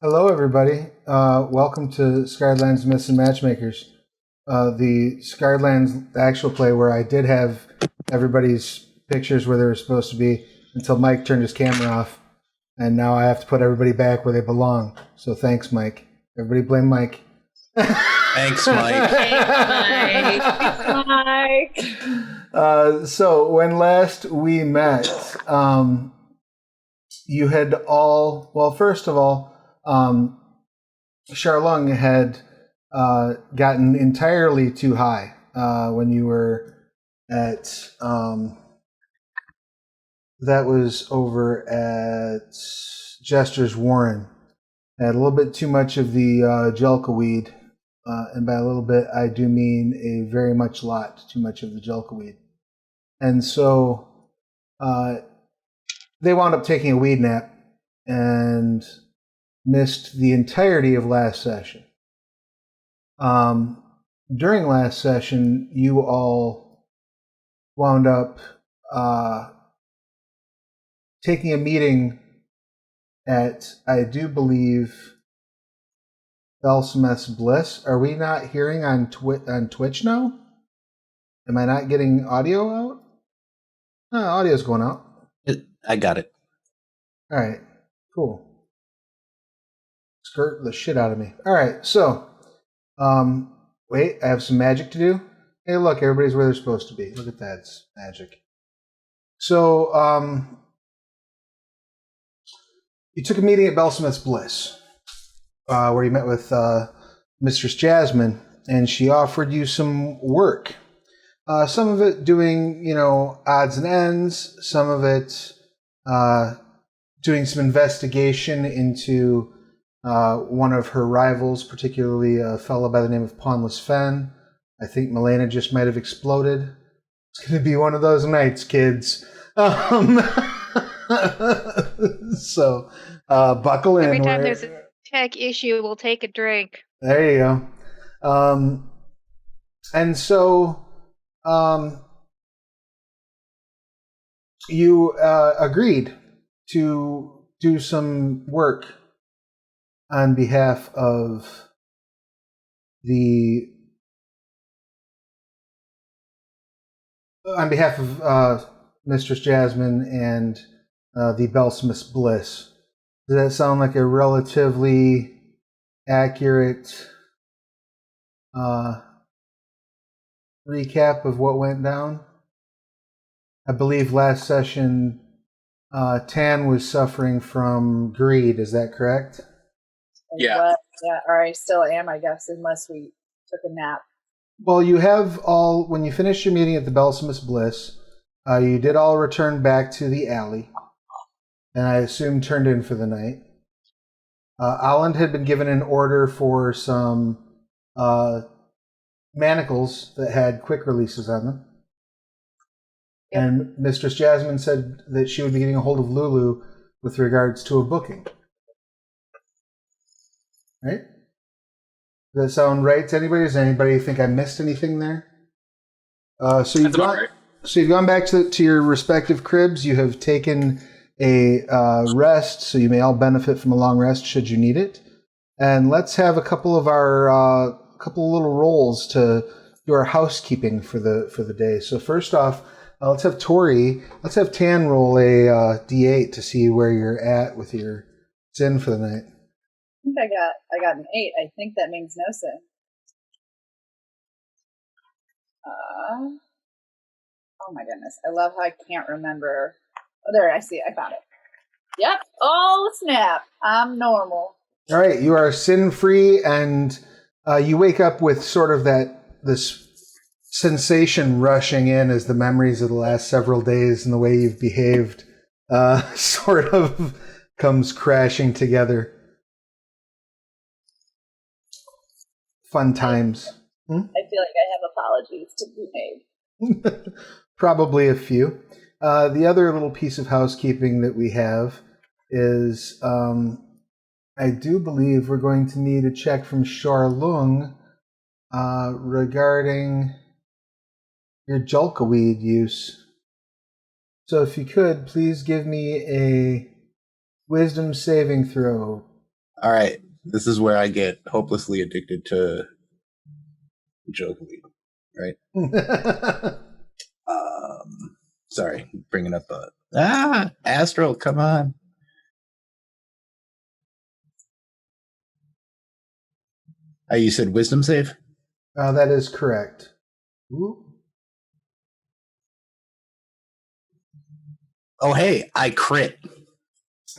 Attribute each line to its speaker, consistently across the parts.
Speaker 1: Hello, everybody. Welcome to Skylands Myths and Matchmakers, the Skylands actual play where I did have everybody's pictures where they were supposed to be until Mike turned his camera off, and now I have to put everybody back where they belong. So thanks, Mike. Everybody blame Mike.
Speaker 2: Thanks, Mike.
Speaker 3: Thanks, Mike.
Speaker 1: So when last we met, you had all, well, first of all, Charlung had gotten entirely too high when you were at that was over at Jester's Warren. Had a little bit too much of the Jelka weed, and by a little bit I do mean a very much lot too much of the Jelka weed. And so they wound up taking a weed nap and missed the entirety of last session. During last session, you all wound up taking a meeting at, I do believe, Belsameth's Bliss. Are we not hearing on Twitch now? Am I not getting audio out? No, audio's going out.
Speaker 2: I got it.
Speaker 1: All right, cool. Skirt the shit out of me. All right, so, wait, I have some magic to do. Hey, look, everybody's where they're supposed to be. Look at that, it's magic. So, you took a meeting at Belsameth's Bliss, where you met with Mistress Jasmine, and she offered you some work. Some of it doing, odds and ends. Some of it doing some investigation into one of her rivals, particularly a fellow by the name of Pawnless Fen. I think Milena just might have exploded. It's going to be one of those nights, kids. So buckle in.
Speaker 3: Every time there's a tech issue, we'll take a drink.
Speaker 1: There you go. And so you agreed to do some work on behalf of Mistress Jasmine and the Belsameth's Bliss. Does that sound like a relatively accurate recap of what went down? I believe last session Tan was suffering from greed. Is that correct?
Speaker 2: Yeah.
Speaker 4: Yeah, or I still am, I guess, unless we took a nap.
Speaker 1: Well, you have all, when you finished your meeting at the Belsameth's Bliss, you did all return back to the alley, and I assume turned in for the night. Alland had been given an order for some manacles that had quick releases on them. Yep. And Mistress Jasmine said that she would be getting a hold of Lulu with regards to a booking. Right? Does that sound right to anybody? Does anybody think I missed anything there? So you've gone back to your respective cribs. You have taken a rest, so you may all benefit from a long rest should you need it. And let's have a couple of our couple little rolls to do our housekeeping for the day. So first off, let's have Tan roll a D8 to see where you're at with your sin for the night.
Speaker 4: I think I got an 8. I think that means no sin. Oh my goodness. I love how I can't remember. Oh, there, I see it. I found it. Yep. Oh, snap. I'm normal.
Speaker 1: All right. You are sin-free, and you wake up with sort of this sensation rushing in as the memories of the last several days and the way you've behaved sort of comes crashing together. Fun times.
Speaker 4: I feel like I have apologies to be made.
Speaker 1: Probably a few. The other little piece of housekeeping that we have is I do believe we're going to need a check from Charlung regarding your Julka weed use. So if you could, please give me a wisdom saving throw,
Speaker 2: All right. This is where I get hopelessly addicted to Jokeweed, right? Sorry, bringing up Astral, come on. You said wisdom save?
Speaker 1: That is correct. Ooh.
Speaker 2: Oh, hey, I crit.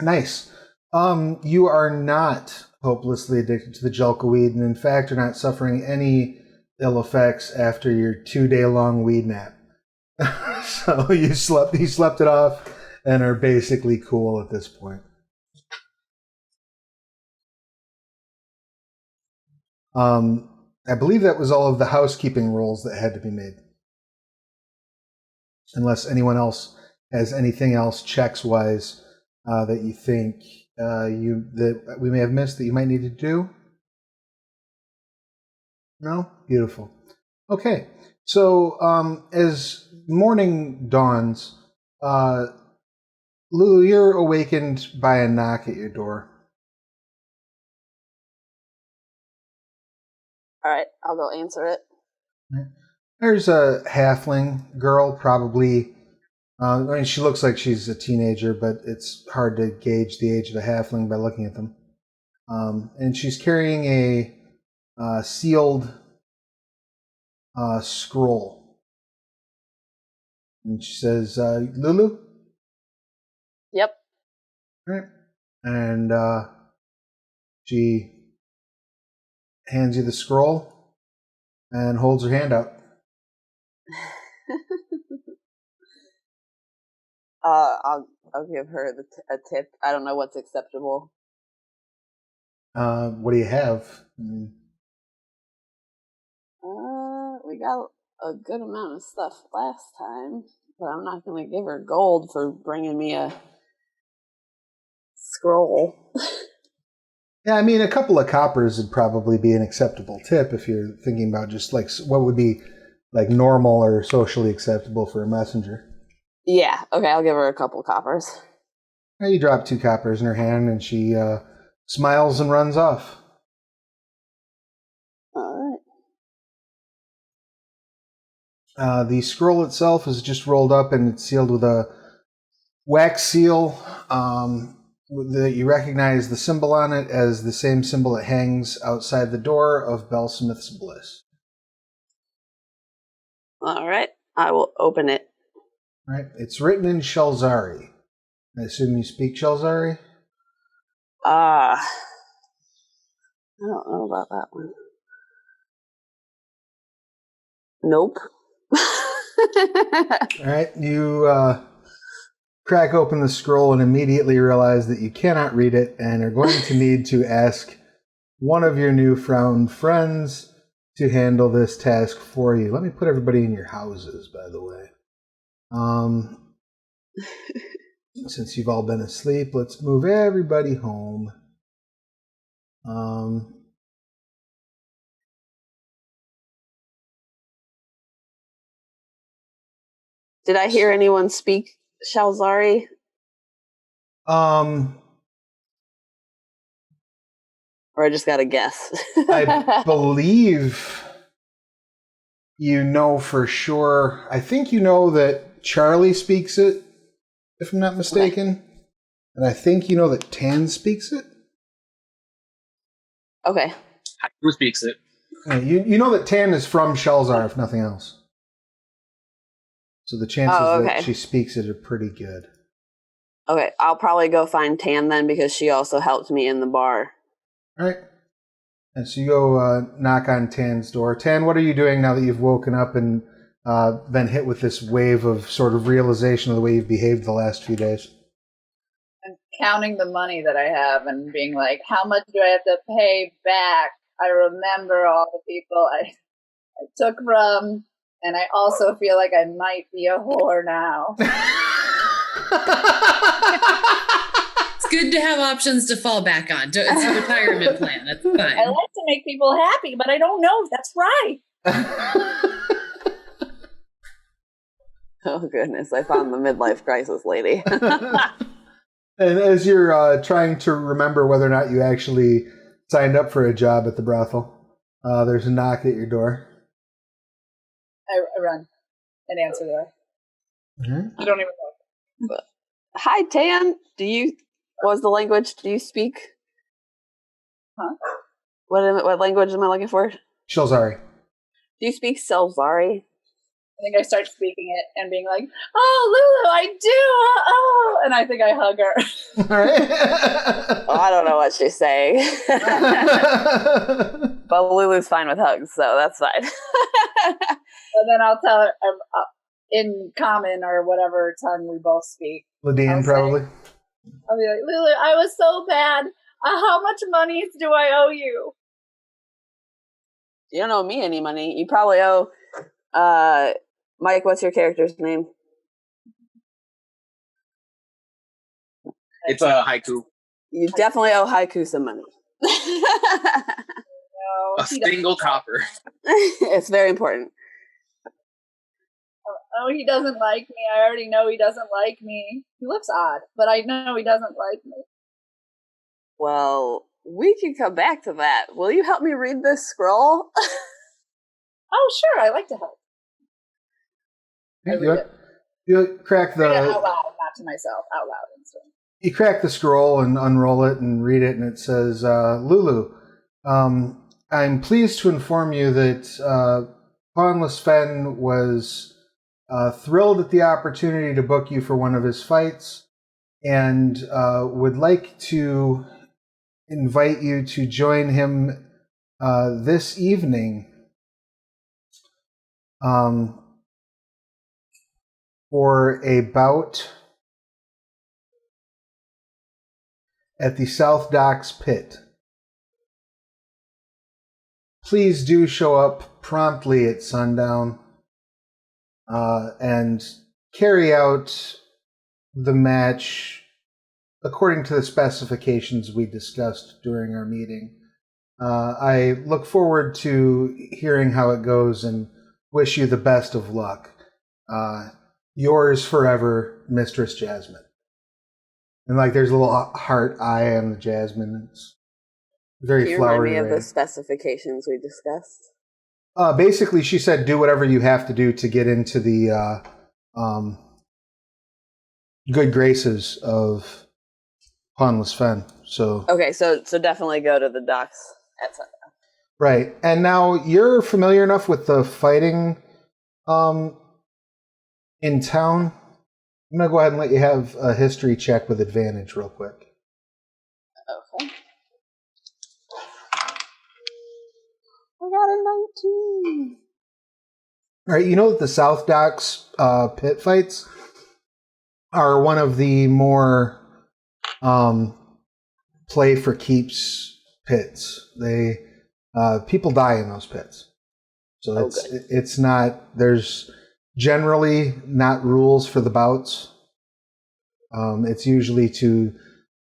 Speaker 1: Nice. You are not hopelessly addicted to the Jelka-weed, and in fact are not suffering any ill effects after your 2-day-long weed nap. So you slept it off and are basically cool at this point. I believe that was all of the housekeeping rolls that had to be made. Unless anyone else has anything else checks-wise that you think that we may have missed that you might need to do? No? Beautiful. Okay. So as morning dawns, Lulu, you're awakened by a knock at your door.
Speaker 5: All right, I'll go answer it.
Speaker 1: There's a halfling girl, probably. I mean, she looks like she's a teenager, but it's hard to gauge the age of a halfling by looking at them. And she's carrying a sealed scroll. And she says, Lulu?
Speaker 5: Yep.
Speaker 1: All right. And she hands you the scroll and holds her hand out.
Speaker 5: I'll give her a tip. I don't know what's acceptable.
Speaker 1: What do you have?
Speaker 5: We got a good amount of stuff last time, but I'm not going to give her gold for bringing me a scroll.
Speaker 1: Yeah, I mean, a couple of coppers would probably be an acceptable tip if you're thinking about just like what would be like normal or socially acceptable for a messenger.
Speaker 5: Yeah, okay, I'll give her a couple coppers.
Speaker 1: You drop 2 coppers in her hand and she smiles and runs off.
Speaker 5: All
Speaker 1: right. The scroll itself is just rolled up and it's sealed with a wax seal. You recognize the symbol on it as the same symbol that hangs outside the door of Bellsmith's Bliss.
Speaker 5: All right, I will open it.
Speaker 1: All right, it's written in Shelzari. I assume you speak Shelzari?
Speaker 5: I don't know about that one. Nope.
Speaker 1: All right, you crack open the scroll and immediately realize that you cannot read it and are going to need to ask one of your newfound friends to handle this task for you. Let me put everybody in your houses, by the way. Since you've all been asleep, let's move everybody home.
Speaker 5: Did I hear anyone speak Shelzari?
Speaker 1: Or
Speaker 5: I just got to guess.
Speaker 1: I believe you know for sure. I think you know that Charlie speaks it, if I'm not mistaken. Okay. And I think you know that Tan speaks it.
Speaker 5: Okay.
Speaker 6: Who speaks it?
Speaker 1: You know that Tan is from Shelzar, if nothing else. So the chances that she speaks it are pretty good.
Speaker 5: Okay, I'll probably go find Tan then because she also helped me in the bar.
Speaker 1: All right. And so you go knock on Tan's door. Tan, what are you doing now that you've woken up and been hit with this wave of sort of realization of the way you've behaved the last few days?
Speaker 4: I'm counting the money that I have and being like, how much do I have to pay back? I remember all the people I took from, and I also feel like I might be a whore now.
Speaker 7: It's good to have options to fall back on. It's a retirement plan. That's fine.
Speaker 4: I like to make people happy, but I don't know if that's right.
Speaker 5: Oh, goodness. I found the midlife crisis lady.
Speaker 1: And as you're trying to remember whether or not you actually signed up for a job at the brothel, there's a knock at your door.
Speaker 4: I run and answer there.
Speaker 1: Mm-hmm.
Speaker 4: You don't even know.
Speaker 5: Hi, Tan. What was the language? Do you speak?
Speaker 4: Huh?
Speaker 5: What language am I looking for?
Speaker 1: Shelzar.
Speaker 5: Do you speak Shelzari?
Speaker 4: I think I start speaking it and being like, "Oh, Lulu, I do." Oh, and I think I hug her.
Speaker 1: All right.
Speaker 5: I don't know what she's saying, but Lulu's fine with hugs, so that's fine.
Speaker 4: And then I'll tell her in common or whatever tongue we both speak.
Speaker 1: Lydian, probably.
Speaker 4: I'll be like, "Lulu, I was so bad. How much money do I owe you?"
Speaker 5: You don't owe me any money. You probably owe. Mike, what's your character's name?
Speaker 2: It's a haiku.
Speaker 5: You definitely owe Haiku some money.
Speaker 4: No,
Speaker 2: A single copper.
Speaker 5: It's very important.
Speaker 4: Oh, he doesn't like me. I already know he doesn't like me. He looks odd, but I know he doesn't like me.
Speaker 5: Well, we can come back to that. Will you help me read this scroll?
Speaker 4: Oh, sure. I like to help.
Speaker 1: You crack
Speaker 4: Read it out
Speaker 1: the
Speaker 4: loud, not to myself. Out loud.
Speaker 1: you crack the scroll and unroll it and read it, and it says, "Lulu, I'm pleased to inform you that Pawnless Fen was thrilled at the opportunity to book you for one of his fights, and would like to invite you to join him this evening." For a bout at the South Docks Pit. Please do show up promptly at sundown and carry out the match according to the specifications we discussed during our meeting. I look forward to hearing how it goes and wish you the best of luck. Yours forever, Mistress Jasmine. And like there's a little heart eye on the Jasmine. It's very
Speaker 5: Can you
Speaker 1: flowery.
Speaker 5: remind me of the specifications we discussed?
Speaker 1: Basically, she said do whatever you have to do to get into the good graces of Pawnless Fen. So
Speaker 5: Okay, so definitely go to the docks at sundown.
Speaker 1: right, and now you're familiar enough with the fighting in town. I'm gonna go ahead and let you have a history check with advantage, real quick.
Speaker 5: Okay. I got a 19.
Speaker 1: All right, you know that the South Docks pit fights are one of the more play for keeps pits. They people die in those pits, so it's not. There's generally not rules for the bouts. It's usually to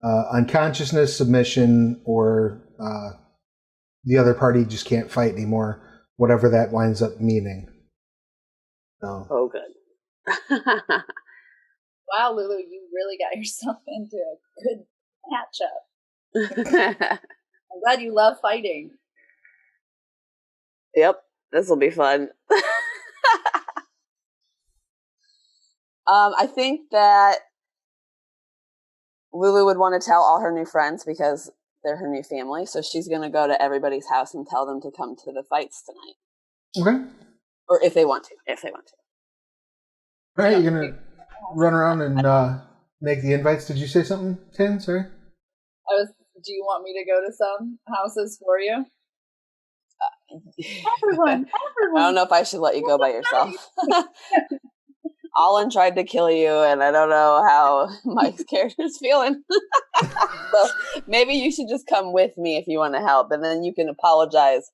Speaker 1: unconsciousness, submission, or the other party just can't fight anymore, whatever that winds up meaning. So.
Speaker 5: Oh, good.
Speaker 4: Wow, Lulu, you really got yourself into a good matchup. I'm glad you love fighting.
Speaker 5: Yep, this will be fun. I think that Lulu would want to tell all her new friends because they're her new family, so she's going to go to everybody's house and tell them to come to the fights tonight.
Speaker 1: Okay.
Speaker 5: Or if they want to.
Speaker 1: All right, you're going to run around and make the invites. Did you say something, Tin? Sorry?
Speaker 4: Do you want me to go to some houses for you? Everyone.
Speaker 5: I don't know if I should let you go by yourself. Alan tried to kill you, and I don't know how Mike's character's feeling. So maybe you should just come with me if you want to help, and then you can apologize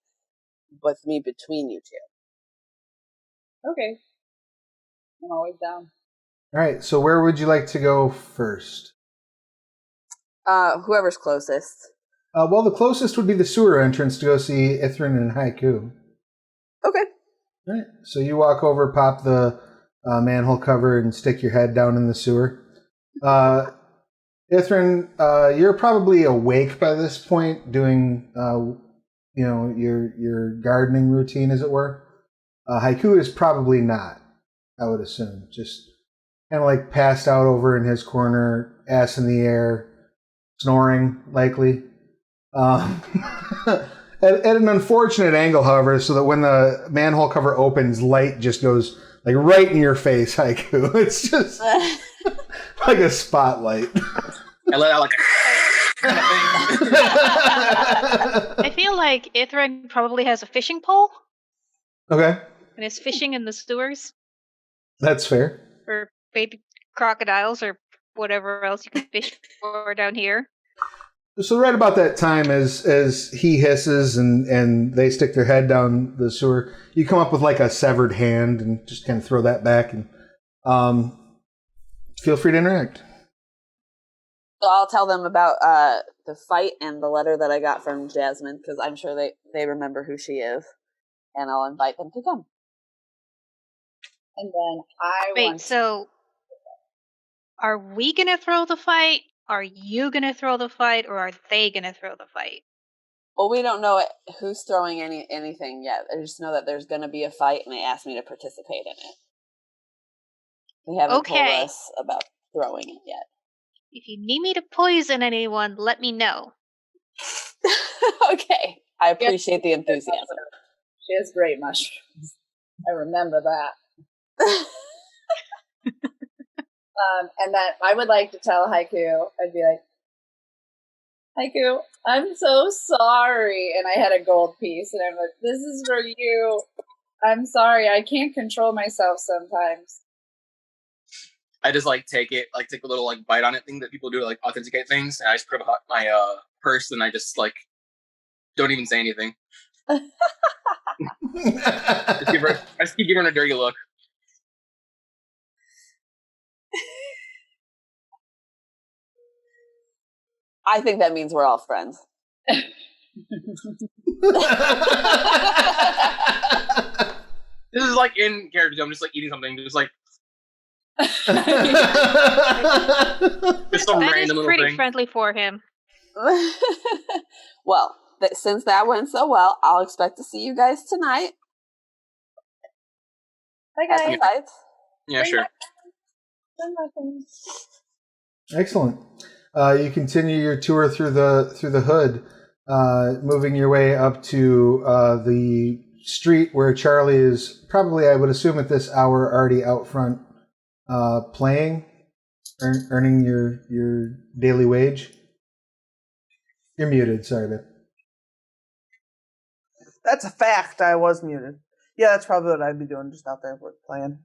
Speaker 5: with me between you two.
Speaker 4: Okay. I'm always down.
Speaker 1: All right, so where would you like to go first?
Speaker 5: Whoever's closest.
Speaker 1: Well, the closest would be the sewer entrance to go see Ithrin and Haiku.
Speaker 5: Okay.
Speaker 1: All right, so you walk over, pop the manhole cover, and stick your head down in the sewer. Ithrin Ithrin, you're probably awake by this point, doing your gardening routine, as it were. Haiku is probably not. I would assume just kind of like passed out over in his corner, ass in the air, snoring likely. At an unfortunate angle, however, so that when the manhole cover opens, light just goes like right in your face, Haiku. It's just like a spotlight.
Speaker 6: I let out like
Speaker 3: I feel like Ithran probably has a fishing pole
Speaker 1: Okay,
Speaker 3: and is fishing in the sewers
Speaker 1: that's fair.
Speaker 3: for baby crocodiles or whatever else you can fish for down here.
Speaker 1: So right about that time, as he hisses and they stick their head down the sewer, you come up with like a severed hand and just kind of throw that back and feel free to interact.
Speaker 5: So I'll tell them about the fight and the letter that I got from Jasmine, because I'm sure they remember who she is, and I'll invite them to come.
Speaker 4: And then I
Speaker 3: Wait,
Speaker 4: want
Speaker 3: so are we gonna throw the fight? Are you gonna throw the fight, or are they gonna throw the fight?
Speaker 5: Well, we don't know who's throwing anything yet. I just know that there's going to be a fight, and they asked me to participate in it. They haven't told us about throwing it yet.
Speaker 3: If you need me to poison anyone, let me know.
Speaker 5: Okay. I appreciate the enthusiasm.
Speaker 4: she has great mushrooms. I remember that. And then I would like to tell Haiku, I'd be like, Haiku, I'm so sorry. And I had a gold piece, and I'm like, this is for you. I'm sorry, I can't control myself sometimes.
Speaker 6: I just like take a little like bite on it thing that people do to like authenticate things, and I just put it in my purse, and I just like don't even say anything. I just keep giving her a dirty look.
Speaker 5: I think that means we're all friends.
Speaker 6: This is like in character. I'm just like eating something, just like just some
Speaker 3: That
Speaker 6: random
Speaker 3: is
Speaker 6: little
Speaker 3: pretty
Speaker 6: thing.
Speaker 3: friendly for him.
Speaker 5: Well, since that went so well, I'll expect to see you guys tonight.
Speaker 4: Hi,
Speaker 5: At
Speaker 4: guys.
Speaker 5: the fights.
Speaker 6: Yeah, sure.
Speaker 1: Excellent. You continue your tour through the hood, moving your way up to the street where Charlie is probably, I would assume at this hour, already out front playing, earning your daily wage. You're muted. Sorry, babe.
Speaker 8: That's a fact. I was muted. Yeah, that's probably what I'd be doing, just out there playing.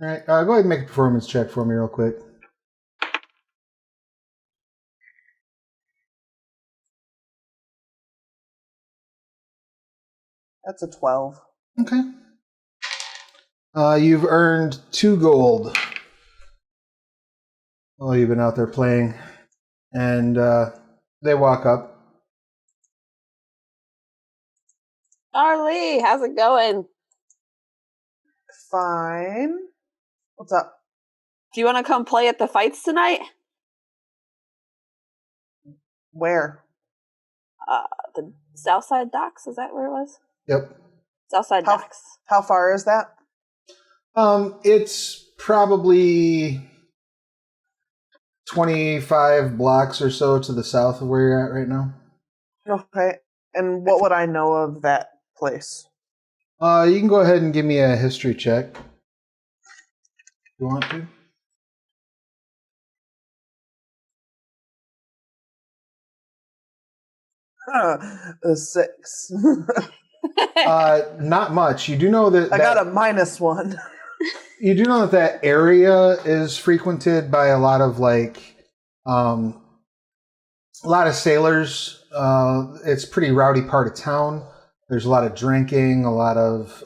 Speaker 1: All right, go ahead and make a performance check for me real quick.
Speaker 8: That's a 12.
Speaker 1: Okay. You've earned 2 gold while you've been out there playing, and they walk up.
Speaker 5: Charlie, how's it going?
Speaker 8: Fine. What's up?
Speaker 5: Do you want to come play at the fights tonight?
Speaker 8: Where?
Speaker 5: The Southside Docks, is that where it was?
Speaker 1: Yep.
Speaker 5: Southside Docks.
Speaker 8: How far is that?
Speaker 1: It's probably 25 blocks or so to the south of where you're at right now.
Speaker 8: Okay. And what would I know of that place?
Speaker 1: You can go ahead and give me a history check. You want to?
Speaker 8: A 6.
Speaker 1: Not much. You do know that
Speaker 8: I got a -1.
Speaker 1: You do know that area is frequented by a lot of a lot of sailors. It's a pretty rowdy part of town. There's a lot of drinking. A lot of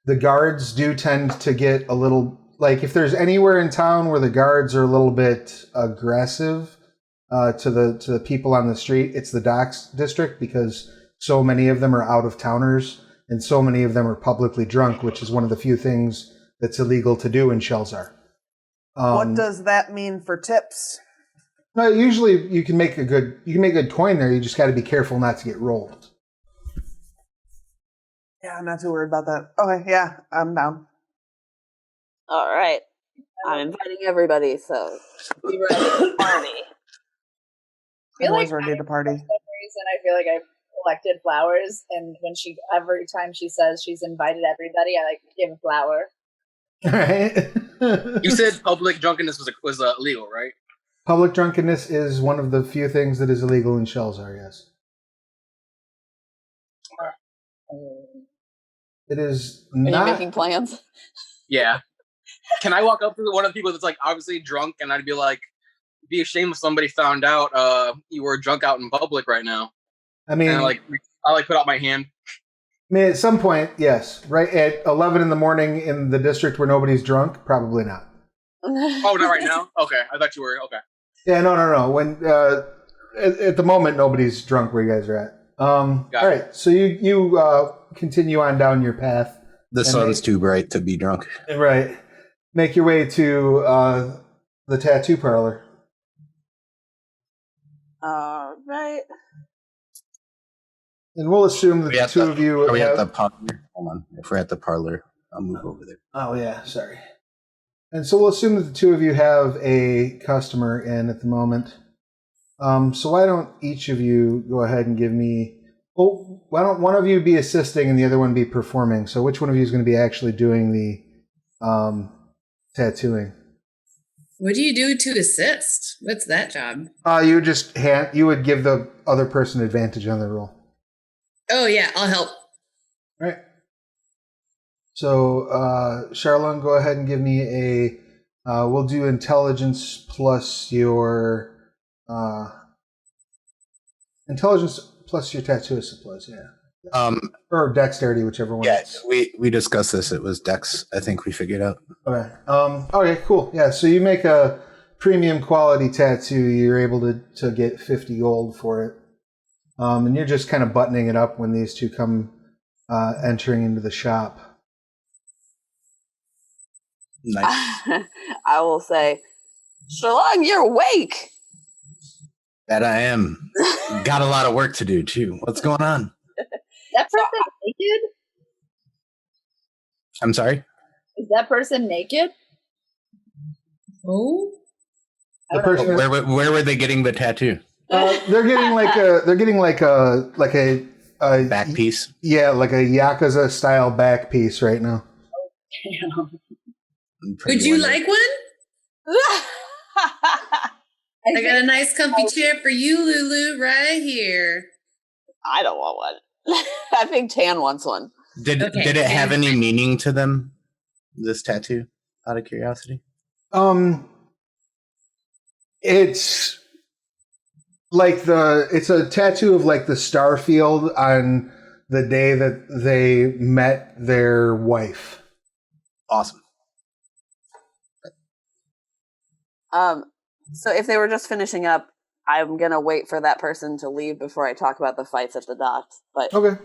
Speaker 1: the guards do tend to get a little if there's anywhere in town where the guards are a little bit aggressive to the people on the street, it's the docks district, because so many of them are out of towners and so many of them are publicly drunk, which is one of the few things that's illegal to do in Shelzar.
Speaker 8: What does that mean for tips?
Speaker 1: No, usually you can make a good coin there. You just got to be careful not to get rolled.
Speaker 8: Yeah, I'm not too worried about that. Okay, yeah, I'm down.
Speaker 5: All right. I'm inviting everybody, so be ready to party.
Speaker 4: I feel
Speaker 8: I'm always
Speaker 4: like
Speaker 8: ready to party.
Speaker 4: For some reason, I feel like I've collected flowers, and every time she says she's invited everybody, I like give a flower.
Speaker 1: All right.
Speaker 6: You said public drunkenness was illegal, right?
Speaker 1: Public drunkenness is one of the few things that is illegal in Shelzar, yes. It is
Speaker 5: Are you
Speaker 1: not.
Speaker 5: making plans?
Speaker 6: Yeah. Can I walk up to one of the people that's like obviously drunk, and I'd be like, be ashamed if somebody found out you were drunk out in public right now?
Speaker 1: I mean,
Speaker 6: and I put out my hand.
Speaker 1: I mean, at some point, yes. Right at 11 in the morning in the district where nobody's drunk, probably not.
Speaker 6: Oh, not right now? Okay. I thought you were. Okay.
Speaker 1: Yeah, no. When at the moment, nobody's drunk where you guys are at. All right, so you continue on down your path.
Speaker 2: The sun's too bright to be drunk.
Speaker 1: Right. Make your way to the tattoo parlor.
Speaker 5: All right.
Speaker 1: And we'll assume that the two of you
Speaker 2: are we at the parlor? Hold on. If we're at the parlor, I'll move over there.
Speaker 1: Oh, yeah. Sorry. And so we'll assume that the two of you have a customer in at the moment. So why don't each of you go ahead and give me... Well, why don't one of you be assisting and the other one be performing? So which one of you is going to be actually doing the tattooing?
Speaker 7: What do you do to assist? What's that job?
Speaker 1: You would just you would give the other person advantage on the roll.
Speaker 7: Oh, yeah, I'll help.
Speaker 1: All right. So, Charlene, go ahead and give me a... we'll do intelligence plus your... intelligence plus your tattoo supplies, yeah. Or dexterity, whichever one.
Speaker 2: Yeah, we discussed this. It was dex, I think we figured out.
Speaker 1: Okay. Okay, cool. Yeah, so you make a premium quality tattoo. You're able to get 50 gold for it. And you're just kind of buttoning it up when these two come entering into the shop.
Speaker 2: Nice.
Speaker 5: I will say, Shalong, you're awake.
Speaker 2: That I am. Got a lot of work to do, too. What's going on?
Speaker 4: That person naked?
Speaker 2: I'm sorry?
Speaker 4: Is that person naked?
Speaker 7: Oh?
Speaker 1: The person
Speaker 2: Where were they getting the tattoo?
Speaker 1: They're getting like a
Speaker 2: Back piece?
Speaker 1: Yeah, like a Yakuza style back piece right now.
Speaker 4: Damn.
Speaker 7: Would you like one? I got a nice comfy chair for you, Lulu, right here.
Speaker 5: I don't want one. I think Tan wants one.
Speaker 2: Did it have any meaning to them, this tattoo, out of curiosity?
Speaker 1: It's like it's a tattoo of like the star field on the day that they met their wife.
Speaker 2: Awesome.
Speaker 5: So if they were just finishing up, I'm gonna wait for that person to leave before I talk about the fights at the docks. But
Speaker 1: okay.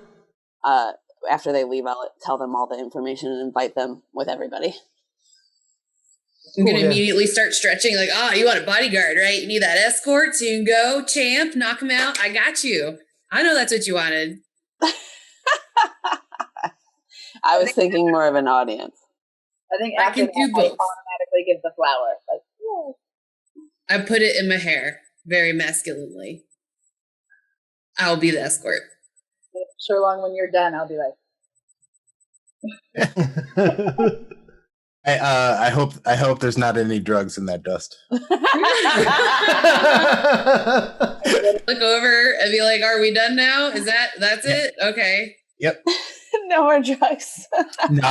Speaker 5: After they leave, I'll tell them all the information and invite them with everybody.
Speaker 7: I'm going to immediately start stretching like, you want a bodyguard, right? You need that escort so you can go, champ, knock him out. I got you. I know that's what you wanted.
Speaker 5: I was thinking more of an audience.
Speaker 4: I think
Speaker 7: I
Speaker 4: after
Speaker 7: can do
Speaker 4: that,
Speaker 7: both.
Speaker 4: I automatically give the flower. Like, yeah.
Speaker 7: I put it in my hair very masculinely. I'll be the escort.
Speaker 4: Sherlong, when you're done, I'll be like...
Speaker 2: I hope there's not any drugs in that dust.
Speaker 7: Look over and be like, "Are we done now? That's it? Okay."
Speaker 2: Yep.
Speaker 5: No more drugs.
Speaker 2: No,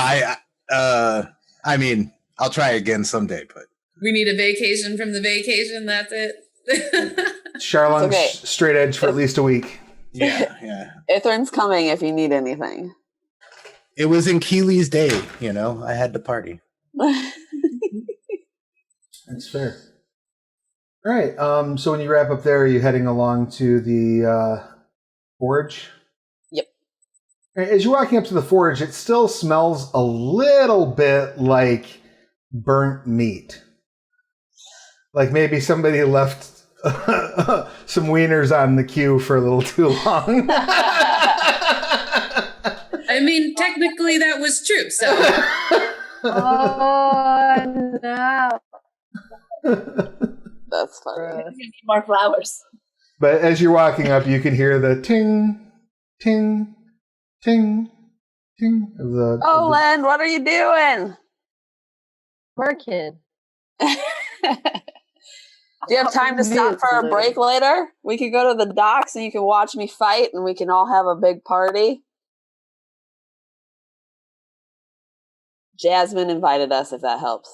Speaker 2: I mean, I'll try again someday, but
Speaker 7: We need a vacation from the vacation. That's it.
Speaker 1: Charlon's straight edge for at least a week.
Speaker 2: Yeah.
Speaker 5: Ithrin's coming if you need anything.
Speaker 2: It was in Keeley's day, I had to party.
Speaker 1: That's fair. All right. So when you wrap up there, are you heading along to the forge?
Speaker 5: Yep.
Speaker 1: As you're walking up to the forge, it still smells a little bit like burnt meat. Like maybe somebody left some wieners on the queue for a little too long.
Speaker 7: I mean, technically that was true. So
Speaker 9: Oh no.
Speaker 5: That's funny.
Speaker 4: We need more flowers.
Speaker 1: But as you're walking up, you can hear the ting, ting, ting, ting of the.
Speaker 5: Oh, Len, what are you doing?
Speaker 9: Working.
Speaker 5: Do you have time to stop for a break later? We could go to the docks and you can watch me fight and we can all have a big party. Jasmine invited us, if that helps.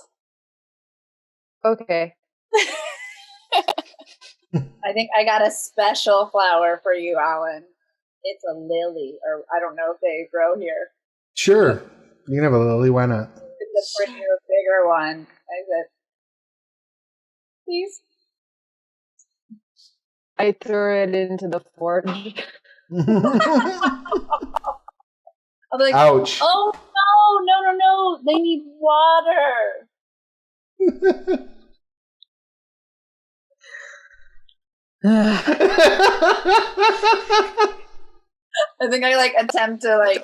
Speaker 9: Okay.
Speaker 4: I think I got a special flower for you, Alan. It's a lily, or I don't know if they grow here.
Speaker 1: Sure. You can have a lily. Why not?
Speaker 4: It's a prettier, bigger one. I said, please.
Speaker 9: I threw it into the forge.
Speaker 4: I'm like,
Speaker 1: Ouch.
Speaker 4: oh no, they need water. I think I attempt to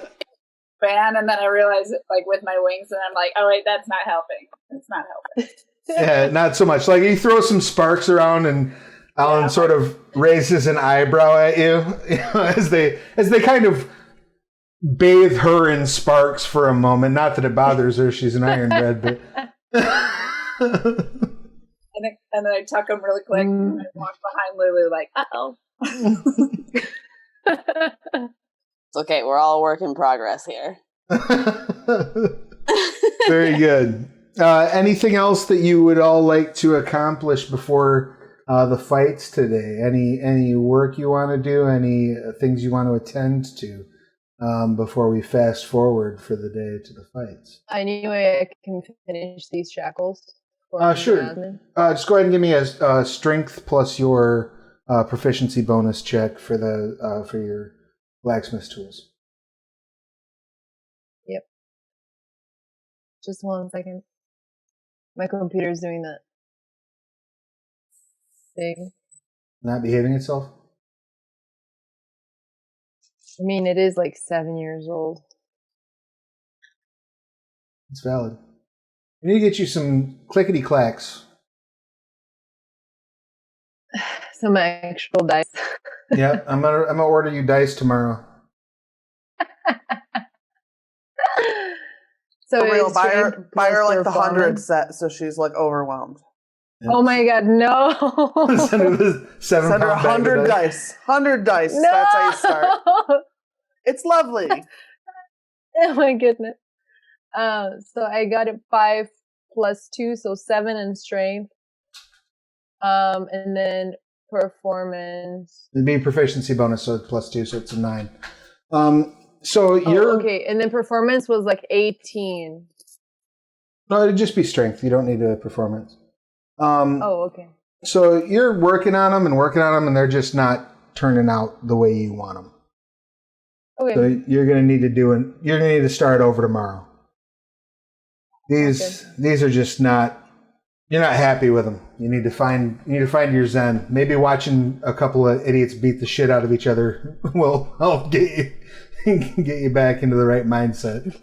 Speaker 4: fan, and then I realize it with my wings, and I'm like, oh wait, that's not helping. It's not helping.
Speaker 1: Yeah, not so much. Like you throw some sparks around, and Alan sort of raises an eyebrow at you, as they kind of bathe her in sparks for a moment. Not that it bothers her; she's an ironbred, but.
Speaker 4: And then I tuck them really quick, and I walk behind Lulu, uh-oh.
Speaker 5: It's okay. We're all a work in progress here.
Speaker 1: Very good. Anything else that you would all like to accomplish before the fights today? Any work you want to do? Any things you want to attend to before we fast forward for the day to the fights?
Speaker 9: Any way I can finish these shackles?
Speaker 1: Sure. Just go ahead and give me a strength plus your proficiency bonus check for your blacksmith tools.
Speaker 9: Yep. Just 1 second. My computer's doing that thing.
Speaker 1: Not behaving itself?
Speaker 9: I mean, it is 7 years old.
Speaker 1: It's valid. I need to get you some clickety clacks.
Speaker 9: Some actual dice.
Speaker 1: Yeah, I'm gonna order you dice tomorrow.
Speaker 8: So real, buy her the 100
Speaker 9: performance?
Speaker 8: set, so she's overwhelmed.
Speaker 1: Yep.
Speaker 9: Oh my god, no!
Speaker 1: Send her the 7
Speaker 8: Send her
Speaker 1: pound bag of
Speaker 8: 100 dice. 100 dice.
Speaker 9: No!
Speaker 8: That's how you start. It's lovely.
Speaker 9: Oh my goodness. So I got it 5 plus 2, so 7 in strength. And then performance.
Speaker 1: It'd be proficiency bonus, so it's plus 2, so it's a 9. So you're
Speaker 9: okay, and then performance was 18.
Speaker 1: No, it'd just be strength. You don't need a performance.
Speaker 9: Okay.
Speaker 1: So you're working on them, and they're just not turning out the way you want them.
Speaker 9: Okay.
Speaker 1: So you're gonna need to start over tomorrow. These are just not. You're not happy with them. You need to find your zen. Maybe watching a couple of idiots beat the shit out of each other will help get you back into the right mindset.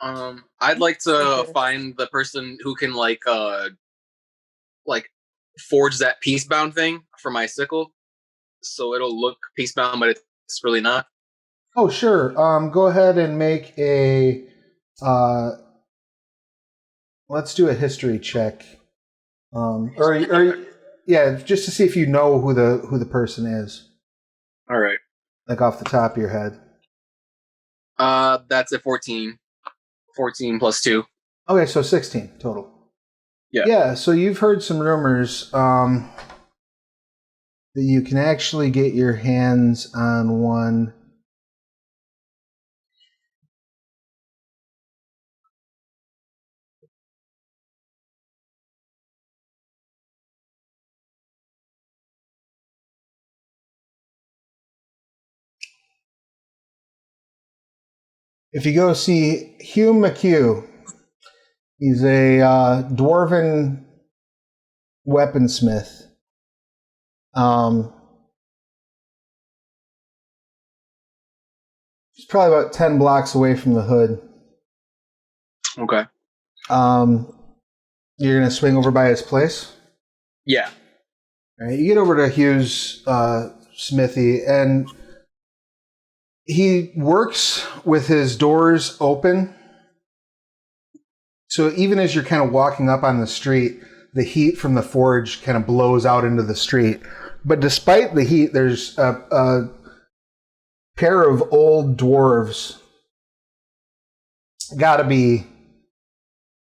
Speaker 6: I'd like to find the person who can forge that peacebound thing for my sickle, so it'll look peacebound, but it's really not.
Speaker 1: Oh, sure. Go ahead and make a. Let's do a history check. Just to see if you know who the person is.
Speaker 6: All right.
Speaker 1: Off the top of your head.
Speaker 6: That's a 14. 14 plus 2.
Speaker 1: Okay, so 16 total.
Speaker 6: Yeah.
Speaker 1: Yeah, so you've heard some rumors that you can actually get your hands on one. If you go see Hugh McHugh, he's a dwarven weaponsmith. It's probably about 10 blocks away from the hood.
Speaker 6: Okay.
Speaker 1: You're going to swing over by his place?
Speaker 6: Yeah.
Speaker 1: All right, you get over to Hugh's smithy, and he works with his doors open. So even as you're kind of walking up on the street, the heat from the forge kind of blows out into the street. But despite the heat, there's a pair of old dwarves. Gotta be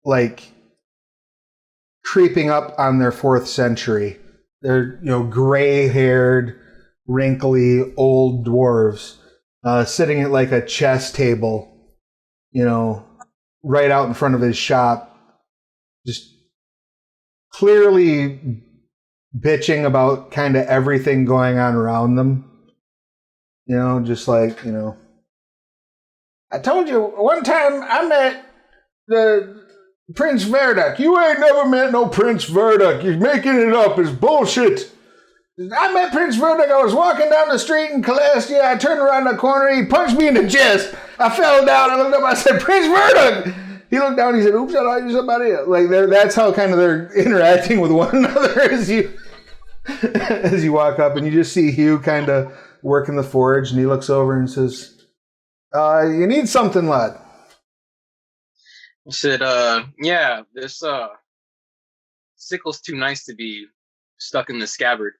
Speaker 1: like creeping up on their 4th century. They're, gray-haired, wrinkly, old dwarves sitting at like a chess table, right out in front of his shop, just clearly bitching about kind of everything going on around them. Just like, I told you one time I met the Prince Verduck. You ain't never met no Prince Verduck. You're making it up. It's bullshit. I met Prince Verduck. I was walking down the street in Calastia. I turned around the corner. He punched me in the chest. I fell down. I looked up. I said, Prince Verduck. He looked down. He said, oops, I thought you somebody else. Like, that's how kind of they're interacting with one another as you walk up. And you just see Hugh kind of working the forge. And he looks over and says, you need something, lad.
Speaker 6: I said, yeah, this sickle's too nice to be stuck in the scabbard.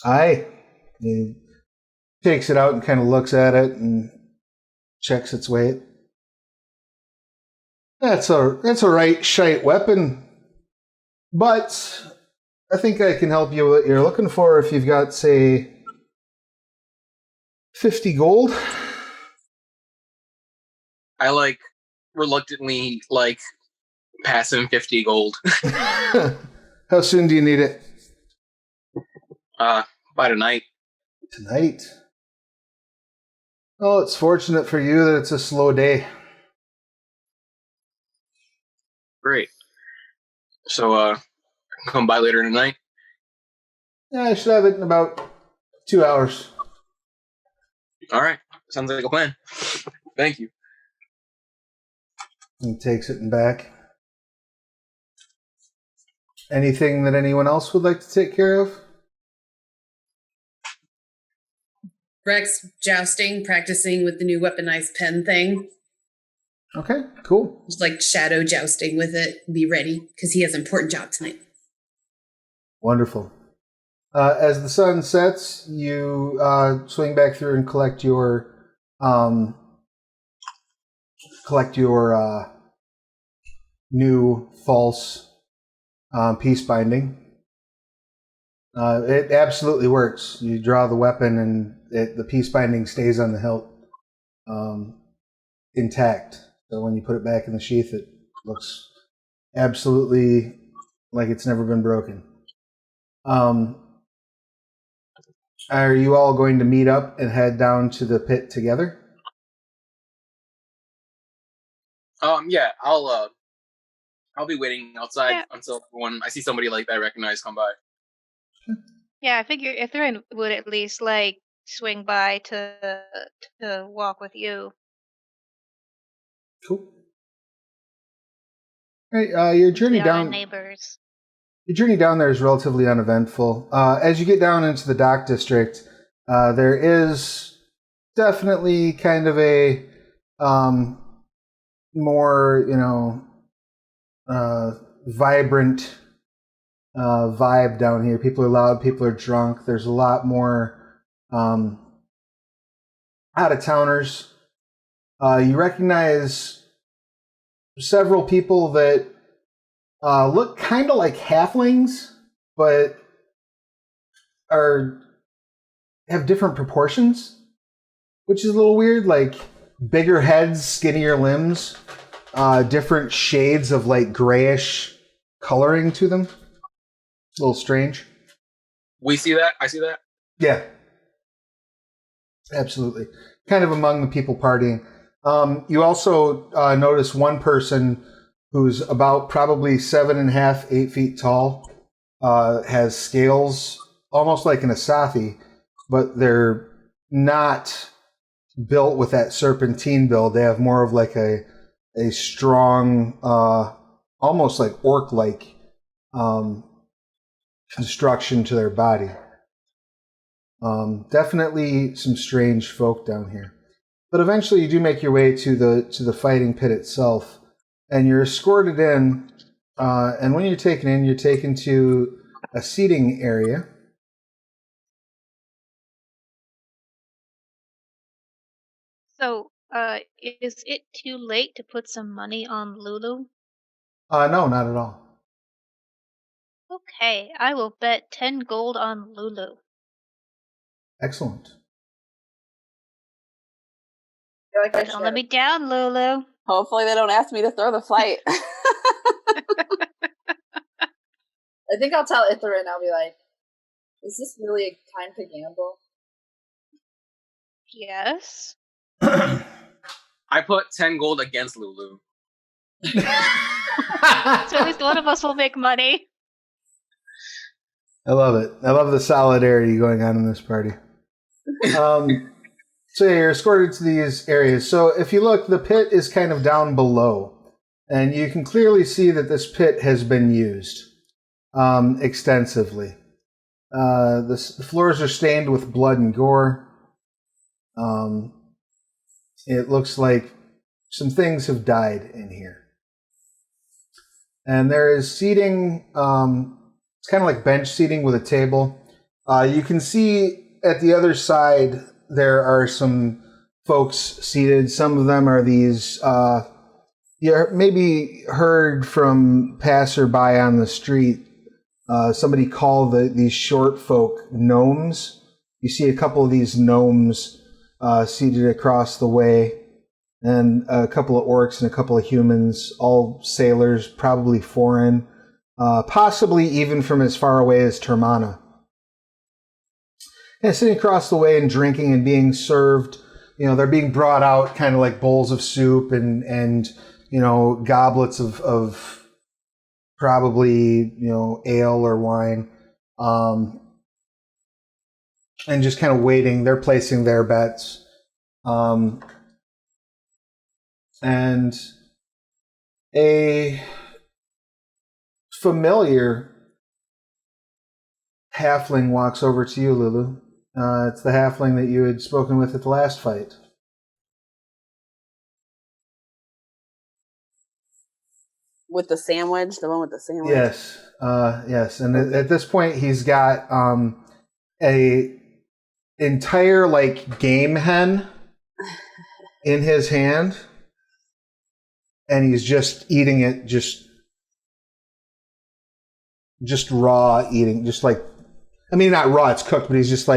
Speaker 1: Aye. He takes it out and kind of looks at it and checks its weight. That's a right shite weapon. But I think I can help you with what you're looking for if you've got, say, 50 gold.
Speaker 6: I reluctantly pass him 50 gold.
Speaker 1: How soon do you need it?
Speaker 6: By tonight.
Speaker 1: Tonight? Oh, it's fortunate for you that it's a slow day.
Speaker 6: Great. So, come by later tonight?
Speaker 1: Yeah, I should have it in about 2 hours.
Speaker 6: All right. Sounds like a plan. Thank you.
Speaker 1: He takes it back. Anything that anyone else would like to take care of?
Speaker 7: Rex jousting, practicing with the new weaponized pen thing.
Speaker 1: Okay, cool.
Speaker 7: Just shadow jousting with it. Be ready, because he has an important job tonight.
Speaker 1: Wonderful. As the sun sets, you swing back through and collect your new false peace binding. It absolutely works. You draw the weapon and the peace binding stays on the hilt intact. So when you put it back in the sheath, it looks absolutely like it's never been broken. Are you all going to meet up and head down to the pit together?
Speaker 6: Yeah, I'll be waiting outside until I see somebody that I recognize come by.
Speaker 3: Yeah, I figure Ithrin would at least swing by to walk with you.
Speaker 1: Cool. Right, your journey down.
Speaker 3: Neighbors.
Speaker 1: Your journey down there is relatively uneventful. As you get down into the dock district, there is definitely kind of a more, vibrant vibe down here. People are loud, people are drunk. There's a lot more out-of-towners. You recognize several people that look kind of like halflings, but have different proportions, which is a little weird. Bigger heads, skinnier limbs, different shades of grayish coloring to them. A little strange.
Speaker 6: We see that? I see that?
Speaker 1: Yeah. Absolutely. Kind of among the people partying. You also notice one person who's about probably 7.5, 8 feet tall, has scales almost like an Asathi, but they're not built with that serpentine build. They have more of like a strong, almost like orc-like construction to their body. Definitely some strange folk down here. But eventually you do make your way to the fighting pit itself, and you're escorted in, and when you're taken to a seating area.
Speaker 3: So, is it too late to put some money on Lulu?
Speaker 1: No, not at all.
Speaker 3: Okay, I will bet 10 gold on Lulu.
Speaker 1: Excellent.
Speaker 4: feel like I
Speaker 3: Don't let me down, Lulu.
Speaker 5: Hopefully they don't ask me to throw the fight.
Speaker 4: I think I'll tell Ithrin, I'll be like, is this really a time to gamble?
Speaker 3: Yes.
Speaker 6: I put 10 gold against Lulu.
Speaker 3: So at least one of us will make money.
Speaker 1: I love it. I love the solidarity going on in this party. So yeah, you're escorted to these areas. So if you look, the pit is kind of down below, and you can clearly see that this pit has been used extensively. The floors are stained with blood and gore. It looks like some things have died in here. And there is seating, it's kind of like bench seating with a table. You can see at the other side there are some folks seated. Some of them are these, you maybe heard from passerby on the street, somebody call these short folk gnomes. You see a couple of these gnomes seated across the way, and a couple of orcs and a couple of humans, all sailors, probably foreign, possibly even from as far away as Termana. And sitting across the way and drinking and being served, they're being brought out kind of like bowls of soup and goblets of probably, ale or wine, and just kind of waiting. They're placing their bets. And a familiar halfling walks over to you, Lulu. It's the halfling that you had spoken with at the last fight.
Speaker 5: With the sandwich? The one with the sandwich?
Speaker 1: Yes. Yes. And at this point, he's got a entire, game hen in his hand. And he's just eating it, just raw eating, not raw, it's cooked, but he's just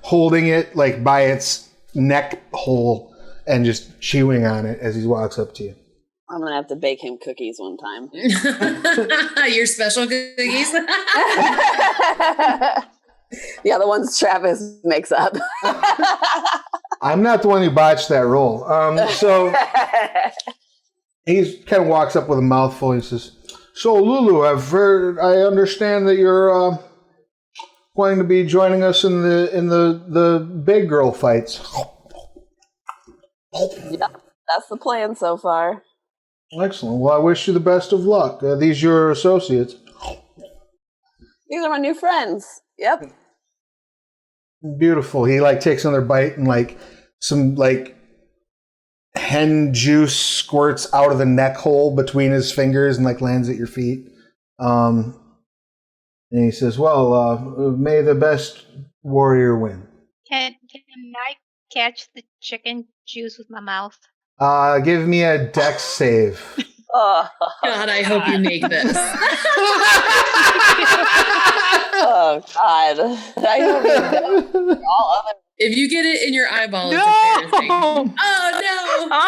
Speaker 1: holding it by its neck hole and just chewing on it as he walks up to you.
Speaker 5: I'm going to have to bake him cookies one time.
Speaker 7: Your special cookies?
Speaker 5: Yeah, the ones Travis makes up.
Speaker 1: I'm not the one who botched that roll. So he kind of walks up with a mouthful. He says, "So Lulu, I understand that you're going to be joining us in the big girl fights."
Speaker 5: Yep, that's the plan so far.
Speaker 1: Excellent. Well, I wish you the best of luck. Are these your associates?
Speaker 5: These are my new friends. Yep.
Speaker 1: Beautiful. He takes another bite and some hen juice squirts out of the neck hole between his fingers and lands at your feet. And he says, "Well, may the best warrior win."
Speaker 3: Can I catch the chicken juice with my mouth?
Speaker 1: Give me a dex save.
Speaker 5: Oh,
Speaker 7: God, I hope you make this.
Speaker 5: Oh, God. I hope you don't. All other.
Speaker 7: If you get it in your eyeball,
Speaker 3: No!
Speaker 7: it's embarrassing. Oh, no.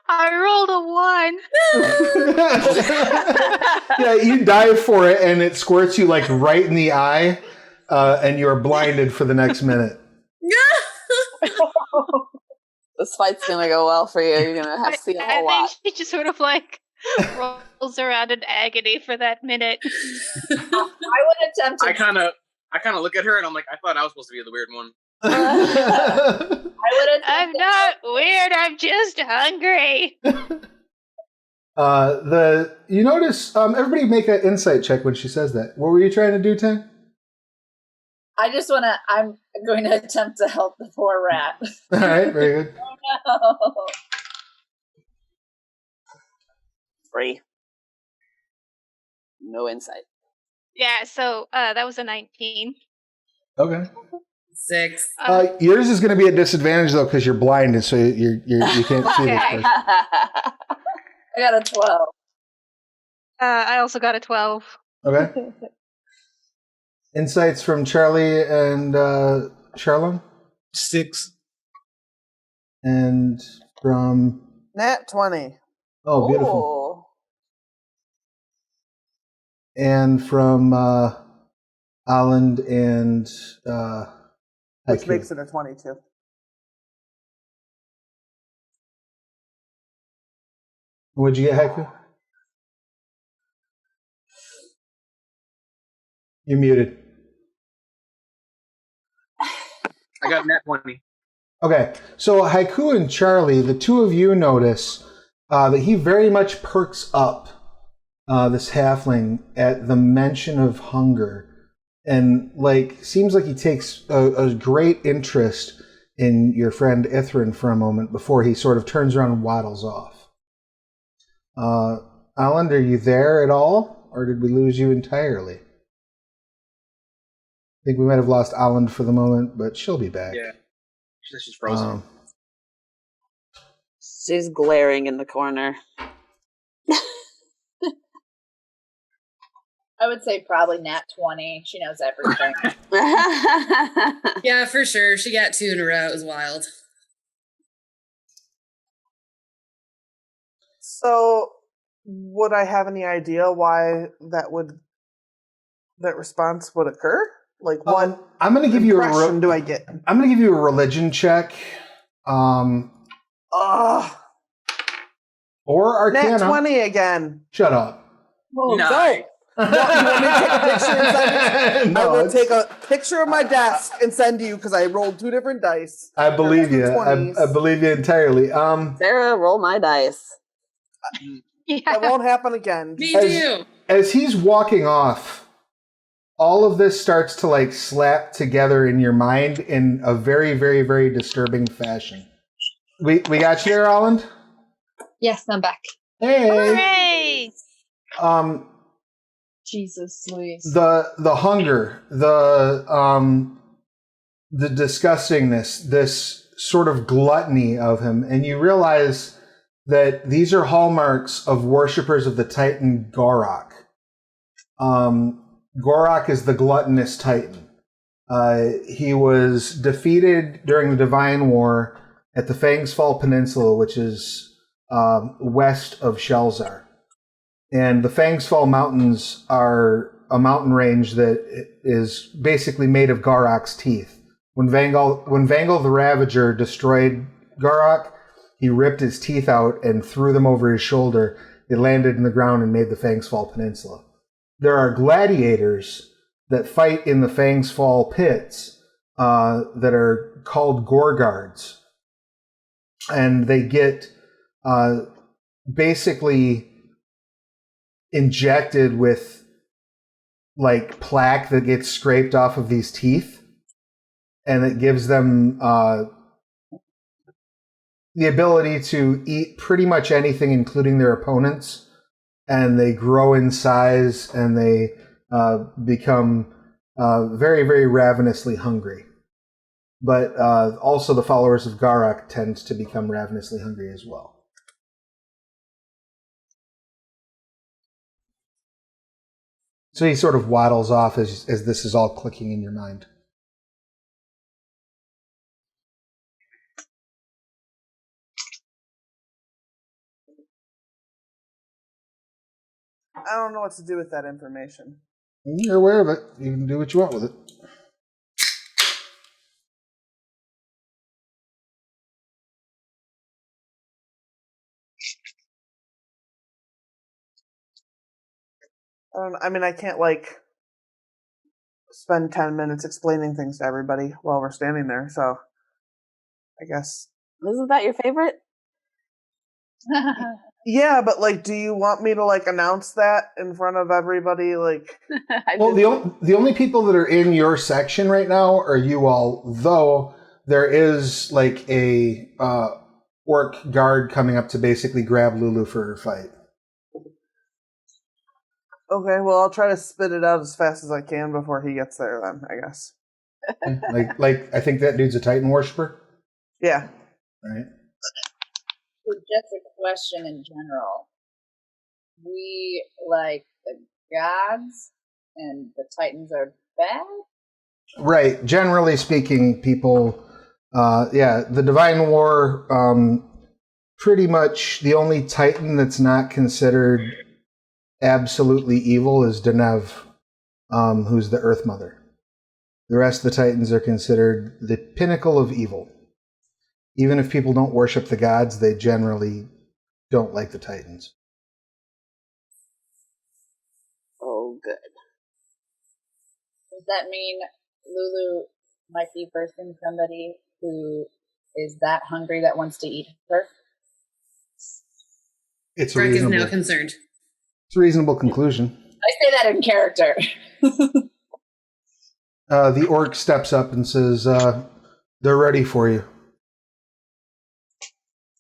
Speaker 3: I rolled a 1.
Speaker 1: Yeah, you dive for it, and it squirts you right in the eye, and you're blinded for the next minute.
Speaker 5: This fight's going to go well for you. You're going to have to see a whole lot.
Speaker 3: I think she just sort of rolls around in agony for that minute.
Speaker 4: I would attempt to
Speaker 6: I kind of look at her and I'm like, I thought I was supposed to be the weird one.
Speaker 3: I'm not weird. I'm just hungry.
Speaker 1: You notice everybody make an insight check when she says that. What were you trying to do, Ten?
Speaker 4: I'm going to attempt to help the poor rat.
Speaker 1: All right, very good.
Speaker 4: Oh, no.
Speaker 5: 3. No insight.
Speaker 3: Yeah, so that was a 19.
Speaker 1: Okay.
Speaker 7: 6.
Speaker 1: Yours is going to be a disadvantage though because you're blinded, so you can't see this person.
Speaker 4: I got a 12.
Speaker 3: I also got a 12.
Speaker 1: Okay. Insights from Charlie and Charlon?
Speaker 2: 6.
Speaker 1: And from...
Speaker 8: Nat 20.
Speaker 1: Oh, beautiful.
Speaker 5: Ooh.
Speaker 1: And from Holland and
Speaker 8: Which
Speaker 1: Haiku.
Speaker 8: makes it a 22.
Speaker 1: What'd you get, Haiku? You're muted.
Speaker 6: I got net 20.
Speaker 1: Okay, so Haiku and Charlie, the two of you notice that he very much perks up, this halfling, at the mention of hunger. And, seems like he takes a great interest in your friend Ithrin for a moment before he sort of turns around and waddles off. Alan, are you there at all? Or did we lose you entirely? I think we might have lost Alan for the moment, but she'll be back.
Speaker 6: Yeah. She's frozen.
Speaker 5: She's glaring in the corner.
Speaker 4: I would say probably nat 20. She knows everything.
Speaker 7: Yeah, for sure. She got 2 in a row. It was wild.
Speaker 8: So, would I have any idea why that response would occur? Like, what
Speaker 1: I'm going to give you
Speaker 8: impression do I get?
Speaker 1: I'm going to give you a religion check. Or Arcana.
Speaker 8: Nat 20 again.
Speaker 1: Shut up.
Speaker 8: Oh,
Speaker 6: Nice.
Speaker 8: no. You want me to take a picture and send you?
Speaker 1: No,
Speaker 8: I will take a picture of my desk and send to you because I rolled 2 different dice.
Speaker 1: I believe you. I believe you entirely.
Speaker 5: Sarah, roll my dice.
Speaker 8: That won't happen again.
Speaker 7: Me too.
Speaker 1: As he's walking off, all of this starts to slap together in your mind in a very, very, very disturbing fashion. We got you there, Holland?
Speaker 9: Yes, I'm back.
Speaker 1: Hey.
Speaker 3: Hooray!
Speaker 9: Jesus, Louise.
Speaker 1: The hunger, the disgustingness, this sort of gluttony of him, and you realize that these are hallmarks of worshippers of the Titan Gorok. Gorok is the gluttonous Titan. He was defeated during the Divine War at the Fangs Fall Peninsula, which is west of Shelzar. And the Fangs Fall Mountains are a mountain range that is basically made of Garok's teeth. When Vangal the Ravager destroyed Garok, he ripped his teeth out and threw them over his shoulder. They landed in the ground and made the Fangs Fall Peninsula. There are gladiators that fight in the Fangs Fall pits that are called Gore Guards. And they get basically injected with plaque that gets scraped off of these teeth, and it gives them the ability to eat pretty much anything, including their opponents, and they grow in size and they become very, very ravenously hungry. But also the followers of Garok tend to become ravenously hungry as well. So he sort of waddles off as this is all clicking in your mind.
Speaker 8: I don't know what to do with that information.
Speaker 1: You're aware of it. You can do what you want with it.
Speaker 8: I mean, I can't spend 10 minutes explaining things to everybody while we're standing there. So I guess.
Speaker 5: Isn't that your favorite?
Speaker 8: Yeah, but like, do you want me to like announce that in front of everybody? Like,
Speaker 1: well, the only people that are in your section right now are you all, though there is like a orc guard coming up to basically grab Lulu for her fight.
Speaker 8: okay, well, I'll try to spit it out as fast as I can before he gets there then, I guess.
Speaker 1: like I think that dude's a Titan worshiper.
Speaker 8: Yeah.
Speaker 1: Right.
Speaker 4: So just a question in general. We like the gods and the Titans are bad?
Speaker 1: Right. Generally speaking, people, the Divine War, pretty much the only Titan that's not considered absolutely evil is Deneno, who's the Earth Mother. The rest of the Titans are considered the pinnacle of evil. Even if people don't worship the gods, they generally don't like the Titans.
Speaker 5: Oh, good.
Speaker 4: Does that mean Lulu might be birthing somebody who is that hungry that wants to eat her?
Speaker 1: It's
Speaker 7: Greg is now concerned.
Speaker 1: It's a reasonable conclusion.
Speaker 4: I say that in character.
Speaker 1: The orc steps up and says, they're ready for you.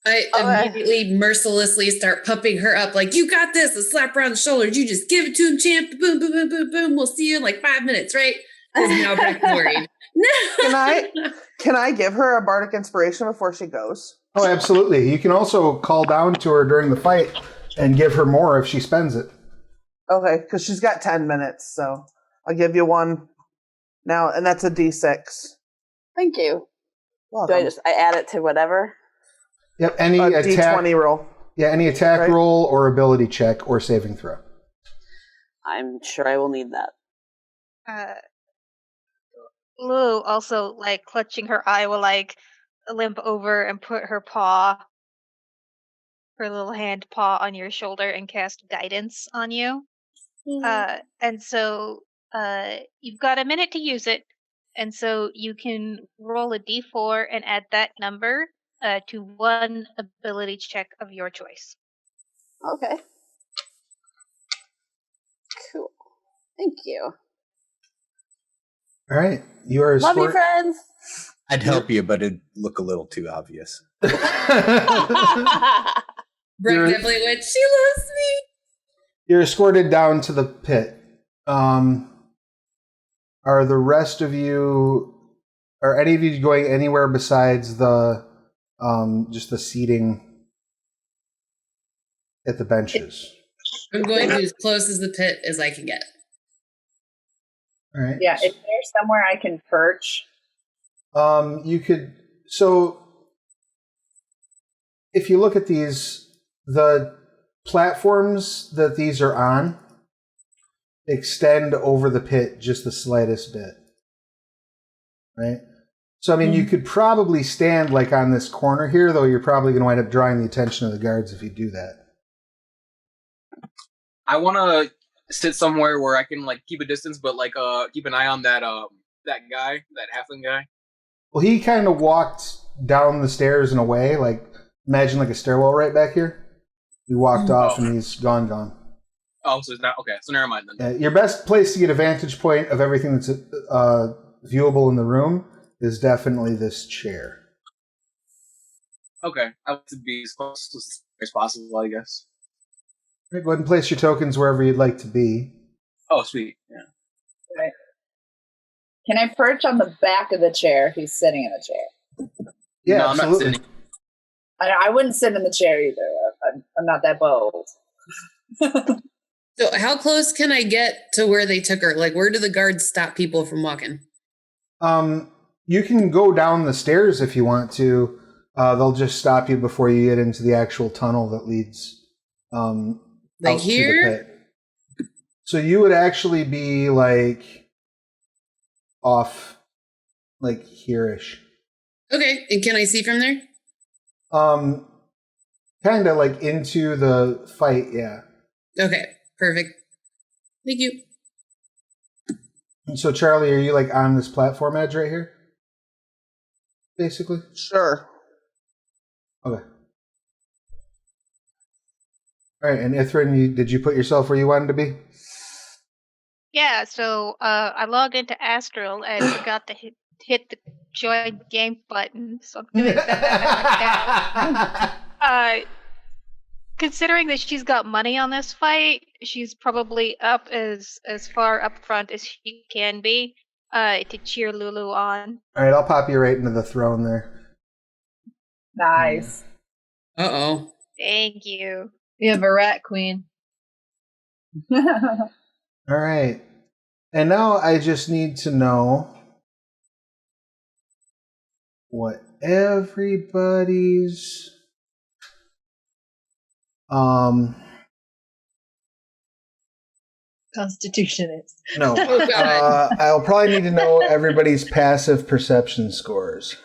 Speaker 7: I immediately mercilessly start pumping her up like, you got this, a slap around the shoulder. You just give it to him, champ. Boom, boom, boom, boom, boom. We'll see you in like 5 minutes, right? Because now Brett's worried.
Speaker 8: Can I give her a bardic inspiration before she goes?
Speaker 1: Oh, absolutely. You can also call down to her during the fight and give her more if she spends it.
Speaker 8: Okay, because she's got 10 minutes, so I'll give you one now, and that's a D6.
Speaker 5: Thank you.
Speaker 8: Welcome.
Speaker 5: Do I add it to whatever?
Speaker 1: Yep, any attack
Speaker 8: D20 roll.
Speaker 1: Yeah, any attack roll or ability check or saving throw.
Speaker 5: I'm sure I will need that.
Speaker 3: Lulu also, like, clutching her eye, will, like, limp over and put her little hand paw on your shoulder and cast guidance on you. And so you've got a minute to use it, and so you can roll a d4 and add that number to one ability check of your choice.
Speaker 5: Okay. Cool. Thank you.
Speaker 1: All right. You are
Speaker 5: Love you, friends.
Speaker 2: I'd help you, but it'd look a little too obvious.
Speaker 7: Brett definitely went, she loves me.
Speaker 1: You're escorted down to the pit. Are the rest of you, are any of you going anywhere besides the just the seating at the benches?
Speaker 7: I'm going to as close as the pit as I can get.
Speaker 1: All right.
Speaker 4: Yeah, is there somewhere I can perch?
Speaker 1: You could, so if you look at these, the platforms that these are on extend over the pit just the slightest bit. Right? So, I mean, you could probably stand like on this corner here, though you're probably going to wind up drawing the attention of the guards if you do that.
Speaker 6: I want to sit somewhere where I can like keep a distance, but like keep an eye on that guy, that halfling guy.
Speaker 1: Well, he kind of walked down the stairs and away, like imagine like a stairwell right back here. He walked off and he's gone.
Speaker 6: Oh, so it's not okay. So never mind then.
Speaker 1: Your best place to get a vantage point of everything that's viewable in the room is definitely this chair.
Speaker 6: Okay, I want to be as close as possible, I guess.
Speaker 1: Go ahead and place your tokens wherever you'd like to be.
Speaker 6: Oh, sweet. Yeah.
Speaker 4: Okay. Can I perch on the back of the chair if he's sitting in the chair?
Speaker 1: Yeah,
Speaker 6: no,
Speaker 1: absolutely.
Speaker 6: I'm not sitting.
Speaker 4: I wouldn't sit in the chair either. I'm not that bold.
Speaker 7: So how close can I get to where they took her? Like, where do the guards stop people from walking?
Speaker 1: You can go down the stairs if you want to. They'll just stop you before you get into the actual tunnel that leads
Speaker 7: like
Speaker 1: out
Speaker 7: here?
Speaker 1: to the pit. So you would actually be like off like here-ish.
Speaker 7: Okay, and can I see from there?
Speaker 1: Kind of like into the fight, yeah.
Speaker 7: Okay, perfect. Thank you.
Speaker 1: So, Charlie, are you like on this platform edge right here? Basically?
Speaker 8: Sure.
Speaker 1: Okay. All right, and Ithrin, did you put yourself where you wanted to be?
Speaker 3: Yeah, so I logged into Astral and forgot to hit the join game button, so I'm doing that now. Considering that she's got money on this fight, she's probably up as far up front as she can be to cheer Lulu on.
Speaker 1: All right, I'll pop you right into the throne there.
Speaker 4: Nice.
Speaker 7: Uh-oh.
Speaker 3: Thank you.
Speaker 9: We have a rat queen.
Speaker 1: All right. And now I just need to know what everybody's
Speaker 9: Constitution is.
Speaker 1: no.
Speaker 7: Oh, God.
Speaker 1: I'll probably need to know everybody's passive perception scores.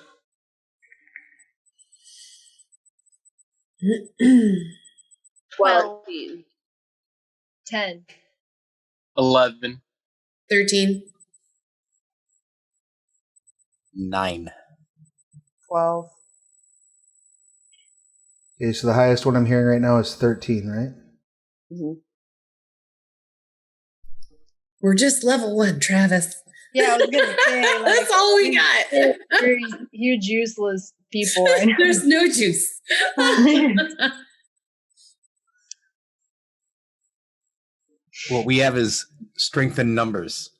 Speaker 3: 12.
Speaker 9: 10.
Speaker 6: 11.
Speaker 7: 13.
Speaker 2: 9.
Speaker 8: 12.
Speaker 1: Okay, so the highest one I'm hearing right now is 13, right?
Speaker 5: Mhm.
Speaker 7: We're just level 1, Travis.
Speaker 9: Yeah, I was gonna say like,
Speaker 7: That's all we got.
Speaker 9: We're huge useless people right now.
Speaker 7: There's no juice.
Speaker 2: What we have is strength in numbers.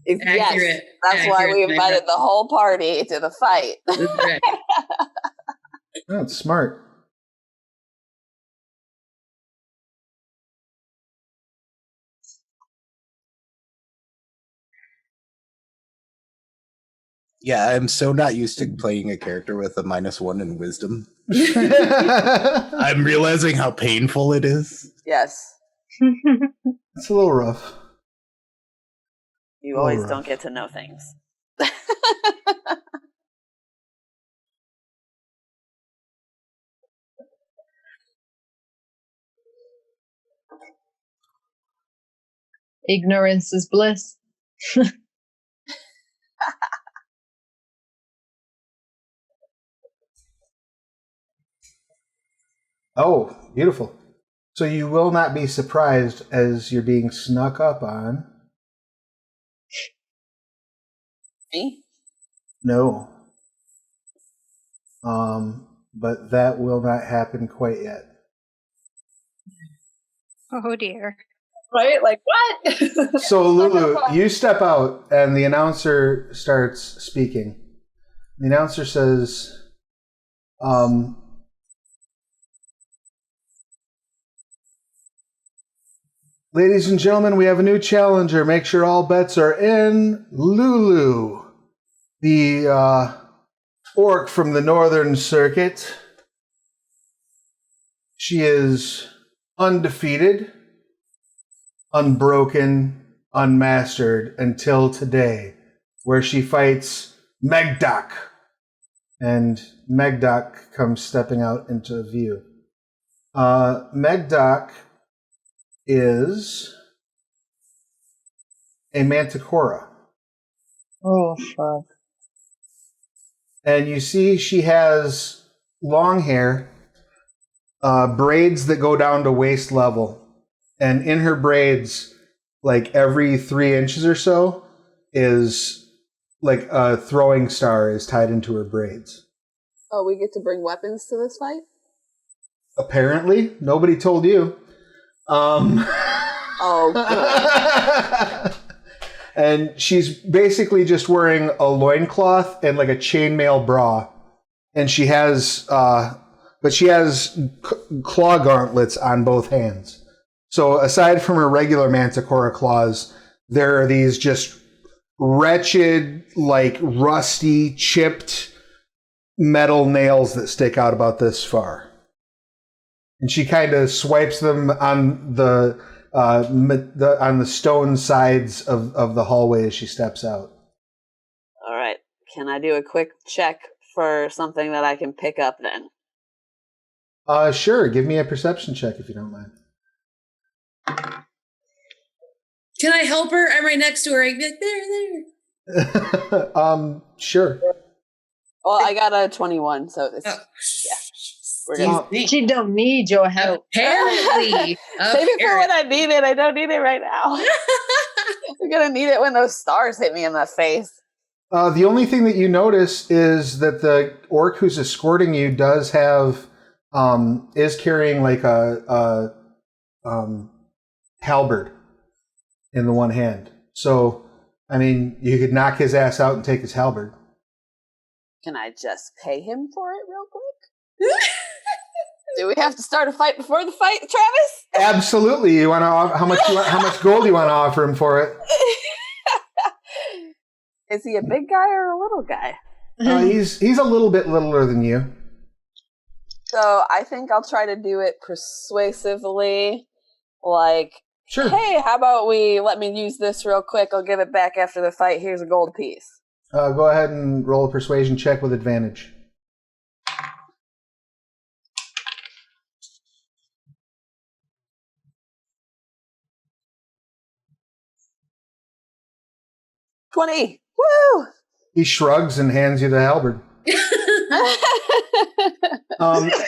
Speaker 5: Yes,
Speaker 7: Accurate.
Speaker 5: that's why we
Speaker 7: Accurate,
Speaker 5: invited the whole party to the fight.
Speaker 7: That's right.
Speaker 1: Oh, it's smart.
Speaker 2: Yeah, I'm so not used to playing a character with a -1 in wisdom.
Speaker 1: It's
Speaker 2: I'm realizing how painful it is.
Speaker 5: Yes,
Speaker 1: a little rough.
Speaker 5: you
Speaker 1: All
Speaker 5: always
Speaker 1: right.
Speaker 5: don't get to know things.
Speaker 9: Ignorance is bliss.
Speaker 1: Oh, beautiful. So you will not be surprised as you're being snuck up on.
Speaker 5: Me?
Speaker 1: No. But that will not happen quite yet.
Speaker 3: Oh dear.
Speaker 4: Right? Like, what?
Speaker 1: So, Lulu, you step out, and the announcer starts speaking. The announcer says, ladies and gentlemen, we have a new challenger. Make sure all bets are in. Lulu, the orc from the Northern Circuit. She is undefeated, unbroken, unmastered until today, where she fights Megdoc. And Megdoc comes stepping out into view. Megdoc is a manticora.
Speaker 9: Oh fuck.
Speaker 1: And you see she has long hair, braids that go down to waist level. And in her braids, like every 3 inches or so, is like a throwing star is tied into her braids.
Speaker 5: Oh, we get to bring weapons to this fight?
Speaker 1: Apparently, nobody told you.
Speaker 5: Oh,
Speaker 1: And she's basically just wearing a loincloth and like a chainmail bra. And she has, but she has claw gauntlets on both hands. So aside from her regular manticora claws, there are these just wretched, like rusty, chipped metal nails that stick out about this far. And she kind of swipes them on the stone sides of the hallway as she steps out.
Speaker 5: all right. Can I do a quick check for something that I can pick up then?
Speaker 1: Sure. Give me a perception check if you don't mind.
Speaker 7: Can I help her? I'm right next to her. I can be like, there.
Speaker 1: Sure.
Speaker 5: Well, I got a 21, so it's, we're good.
Speaker 9: She don't need your help.
Speaker 7: Apparently.
Speaker 5: Save it for when I need it. I don't need it right now. I'm gonna need it when those stars hit me in the face.
Speaker 1: The only thing that you notice is that the orc who's escorting you does have, is carrying like a halberd in the one hand. So, I mean, you could knock his ass out and take his halberd.
Speaker 5: Can I just pay him for it real quick? Do we have to start a fight before the fight, Travis?
Speaker 1: Absolutely. You want to? How much gold do you want to offer him for it?
Speaker 5: Is he a big guy or a little guy?
Speaker 1: He's a little bit littler than you.
Speaker 5: So I think I'll try to do it persuasively. Like,
Speaker 1: sure.
Speaker 5: Hey, how about we let me use this real quick? I'll give it back after the fight. Here's a gold piece.
Speaker 1: Go ahead and roll a persuasion check with advantage.
Speaker 5: $20. Woo!
Speaker 1: He shrugs and hands you the halberd.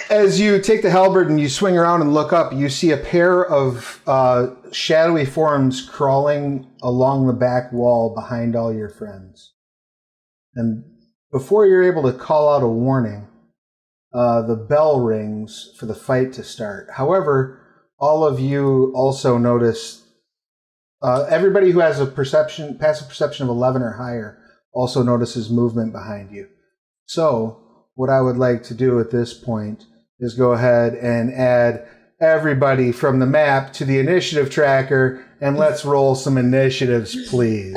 Speaker 1: As you take the halberd and you swing around and look up, you see a pair of shadowy forms crawling along the back wall behind all your friends. And before you're able to call out a warning, the bell rings for the fight to start. However, all of you also notice, everybody who has a passive perception of 11 or higher also notices movement behind you. So what I would like to do at this point is go ahead and add everybody from the map to the initiative tracker, and let's roll some initiatives, please.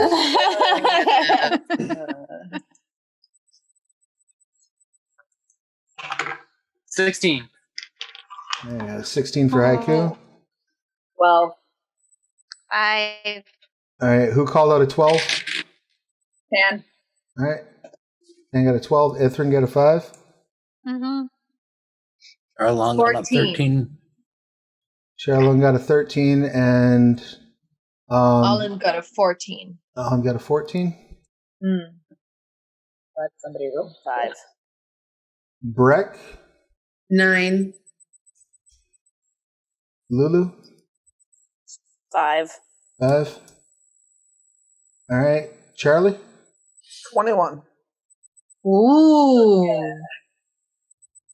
Speaker 6: 16.
Speaker 1: Yeah, 16 for Haiku.
Speaker 4: 12.
Speaker 3: 5.
Speaker 1: All right, who called out a 12?
Speaker 4: 10.
Speaker 1: All right. Dan got a 12. Ithrin got a 5.
Speaker 3: Mm-hmm.
Speaker 2: Arlong got a 13.
Speaker 1: Charlene got a 13, and
Speaker 9: Alan got a 14.
Speaker 1: Alan got a 14.
Speaker 4: Let somebody roll 5.
Speaker 1: Breck,
Speaker 7: 9.
Speaker 1: Lulu,
Speaker 5: 5.
Speaker 1: 5. All right, Charlie,
Speaker 8: 21.
Speaker 9: Ooh.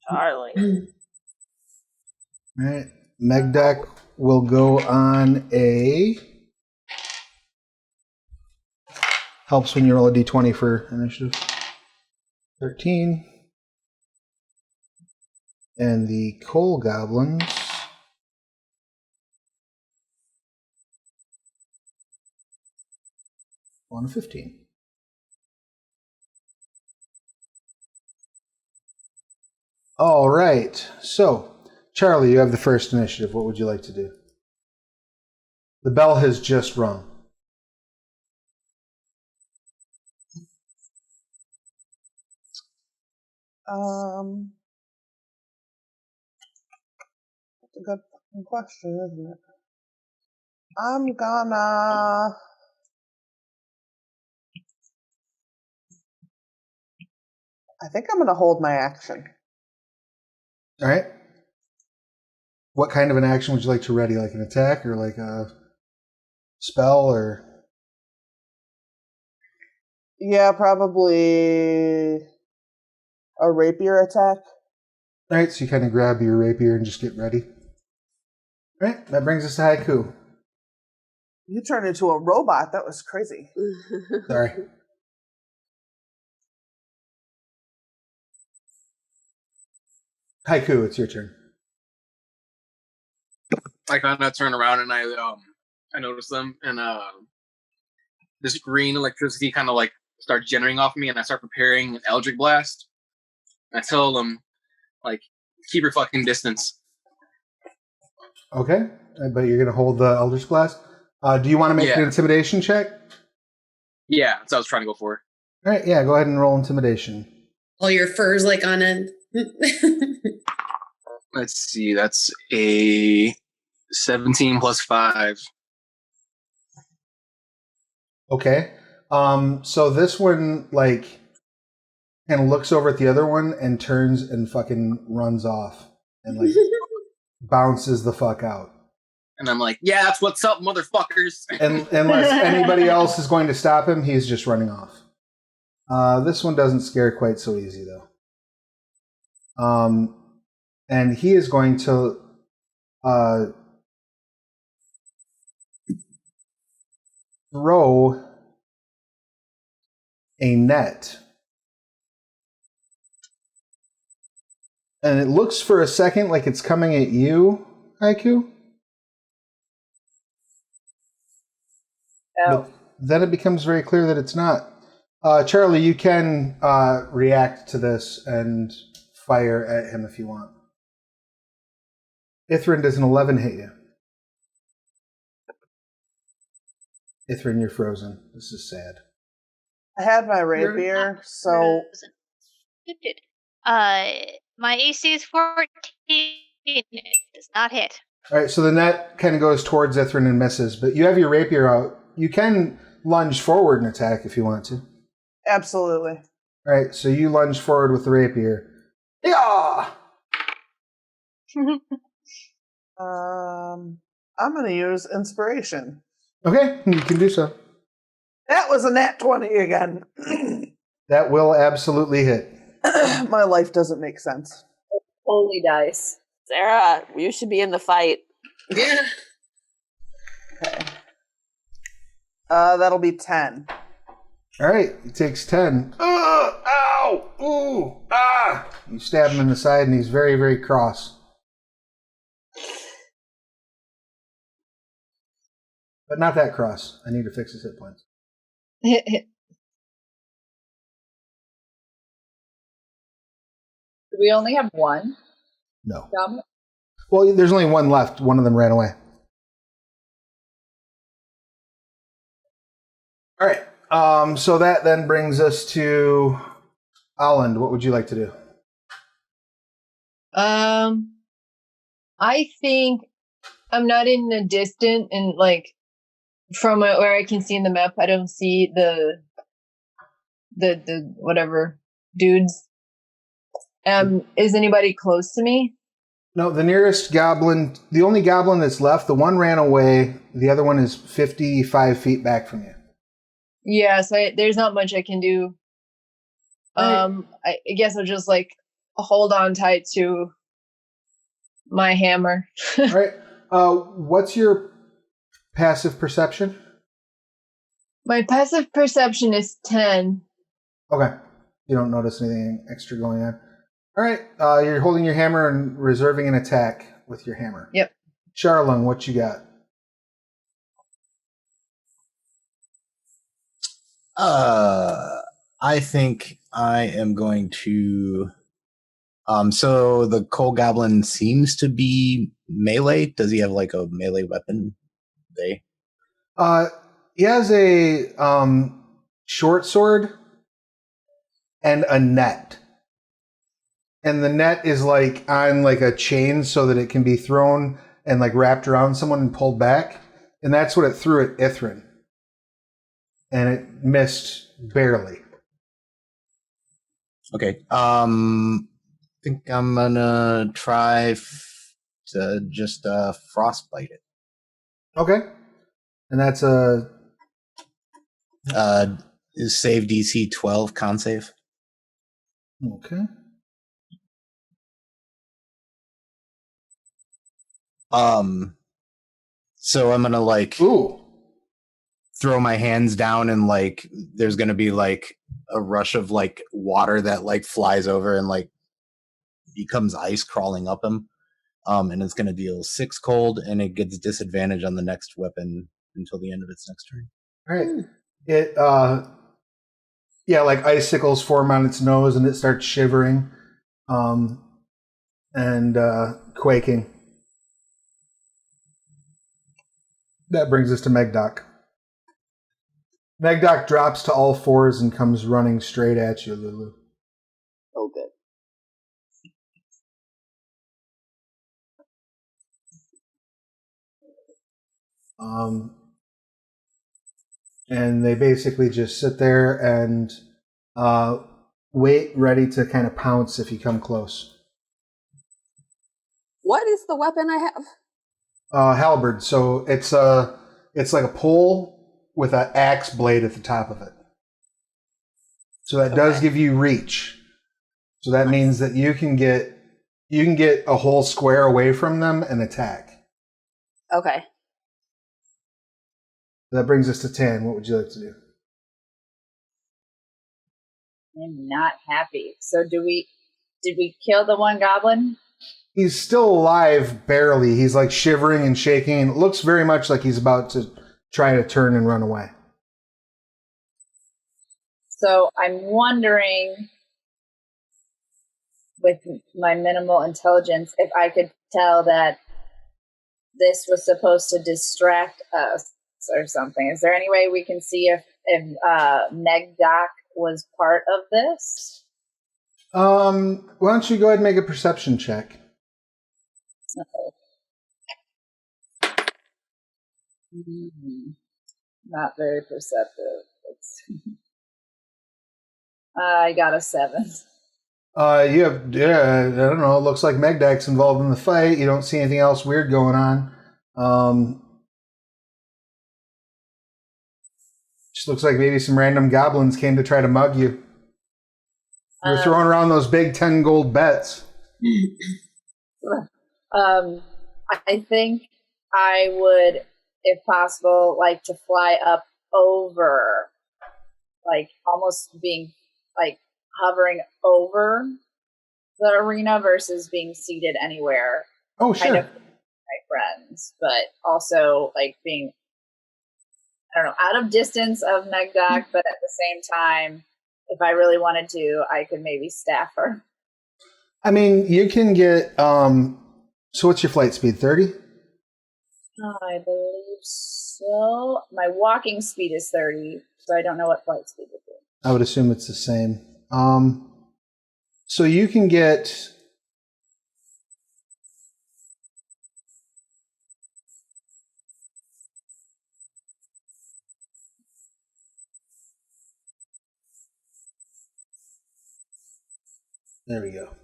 Speaker 5: Charlie.
Speaker 1: all right. Megdak will go on a helps when you roll a d20 for initiative. 13. And the coal goblins on a 15. All right. So, Charlie, you have the first initiative. What would you like to do? The bell has just rung.
Speaker 8: That's a good fucking question, isn't it? I'm gonna... I think I'm gonna hold my action.
Speaker 1: All right. What kind of an action would you like to ready? Like an attack or like a spell or?
Speaker 8: Yeah, probably a rapier attack.
Speaker 1: All right, so you kind of grab your rapier and just get ready. All right, that brings us to Haiku.
Speaker 8: You turned into a robot. That was crazy.
Speaker 1: Sorry. Haiku, it's your turn.
Speaker 6: I kind of turn around and I notice them, and this green electricity kind of like starts generating off me, and I start preparing an Eldritch Blast. I tell them, like, keep your fucking distance.
Speaker 1: Okay, but you're gonna hold the Eldritch Blast. Do you want to make an intimidation check?
Speaker 6: Yeah, that's what I was trying to go for.
Speaker 1: All right, yeah, go ahead and roll intimidation.
Speaker 7: All your fur's like on end.
Speaker 6: Let's see, that's a 17 plus 5.
Speaker 1: Okay. So this one, like, kind of looks over at the other one and turns and fucking runs off and, like, bounces the fuck out.
Speaker 6: And I'm like, yeah, that's what's up, motherfuckers.
Speaker 1: And unless anybody else is going to stop him, he's just running off. This one doesn't scare quite so easy, though. And he is going to throw a net. And it looks for a second like it's coming at you, Haiku.
Speaker 4: Oh.
Speaker 1: But then it becomes very clear that it's not. Charlie, you can react to this and fire at him if you want. Ithrin, does an 11 hit you? Ithrin, you're frozen. This is sad.
Speaker 8: I had my rapier, so
Speaker 3: My AC is 14. It does not hit.
Speaker 1: All right, so the net kind of goes towards Ithrin and misses, but you have your rapier out. You can lunge forward and attack if you want to.
Speaker 8: absolutely.
Speaker 1: All right, so you lunge forward with the rapier. Yeah.
Speaker 8: I'm going to use inspiration.
Speaker 1: Okay, you can do so.
Speaker 8: That was a nat 20 again.
Speaker 1: That will absolutely hit.
Speaker 8: My life doesn't make sense.
Speaker 4: Holy dice.
Speaker 5: Sarah, you should be in the fight.
Speaker 7: Yeah.
Speaker 8: Okay. That'll be 10.
Speaker 1: All right, it takes 10. Ow! Ooh! Ah! You stab him in the side, and he's very, very cross. But not that cross. I need to fix his hit points.
Speaker 4: Do we only have one?
Speaker 1: No.
Speaker 4: Goblin?
Speaker 1: Well, there's only one left. One of them ran away. All right. So that then brings us to Holland. What would you like to do?
Speaker 9: I think I'm not in the distant and like from where I can see in the map. I don't see the whatever dudes. Is anybody close to me?
Speaker 1: No, the nearest goblin, the only goblin that's left, the one ran away. The other one is 55 feet back from you.
Speaker 9: Yeah, so there's not much I can do.
Speaker 1: Right.
Speaker 9: I guess I'll just like hold on tight to my hammer.
Speaker 1: All right. What's your passive perception?
Speaker 9: My passive perception is 10.
Speaker 1: Okay. You don't notice anything extra going on. All right. You're holding your hammer and reserving an attack with your hammer.
Speaker 9: Yep.
Speaker 1: Charlung, what you got?
Speaker 2: I think I am going to. So the coal goblin seems to be melee. Does he have like a melee weapon?
Speaker 1: He has a short sword and a net. And the net is like on like a chain so that it can be thrown and like wrapped around someone and pulled back. And that's what it threw at Ithrin. And it missed barely.
Speaker 2: Okay. I think I'm gonna try to just frostbite it.
Speaker 1: Okay. And that's a
Speaker 2: Is save DC 12 con save?
Speaker 1: okay.
Speaker 2: So I'm gonna like
Speaker 1: Ooh.
Speaker 2: throw my hands down and like there's gonna be like a rush of like water that like flies over and like becomes ice crawling up him. And it's gonna deal 6 cold and it gets disadvantage on the next weapon until the end of its next turn.
Speaker 1: All right. It yeah, like icicles form on its nose and it starts shivering and quaking. That brings us to Megdoc. Megdoc drops to all fours and comes running straight at you, Lulu.
Speaker 5: Oh, good.
Speaker 1: and they basically just sit there and wait, ready to kind of pounce if you come close.
Speaker 5: What is the weapon I have?
Speaker 1: Halberd. So it's like a pole with an axe blade at the top of it. So that does give you reach. So that means that you can get a whole square away from them and attack.
Speaker 5: Okay.
Speaker 1: That brings us to 10. What would you like to do?
Speaker 4: I'm not happy. So did we kill the one goblin?
Speaker 1: He's still alive, barely. He's like shivering and shaking. It looks very much like he's about to try to turn and run away.
Speaker 4: So I'm wondering, with my minimal intelligence, if I could tell that this was supposed to distract us or something. Is there any way we can see if Megdoc was part of this?
Speaker 1: Why don't you go ahead and make a perception check?
Speaker 4: Not very perceptive. I got a 7.
Speaker 1: You have, I don't know, it looks like Megdak's involved in the fight. You don't see anything else weird going on. Just looks like maybe some random goblins came to try to mug you. You're throwing around those big 10 gold bets.
Speaker 4: I think I would, if possible, like to fly up over, like almost being like hovering over the arena versus being seated anywhere.
Speaker 1: Oh, sure.
Speaker 4: Kind of my friends, but also like being, I don't know, out of distance of Megdoc, but at the same time, if I really wanted to, I could maybe staff her.
Speaker 1: I mean, you can get, so what's your flight speed, 30?
Speaker 4: I believe so. My walking speed is 30, so I don't know what flight speed would be.
Speaker 1: I would assume it's the same. So you can get... There we go.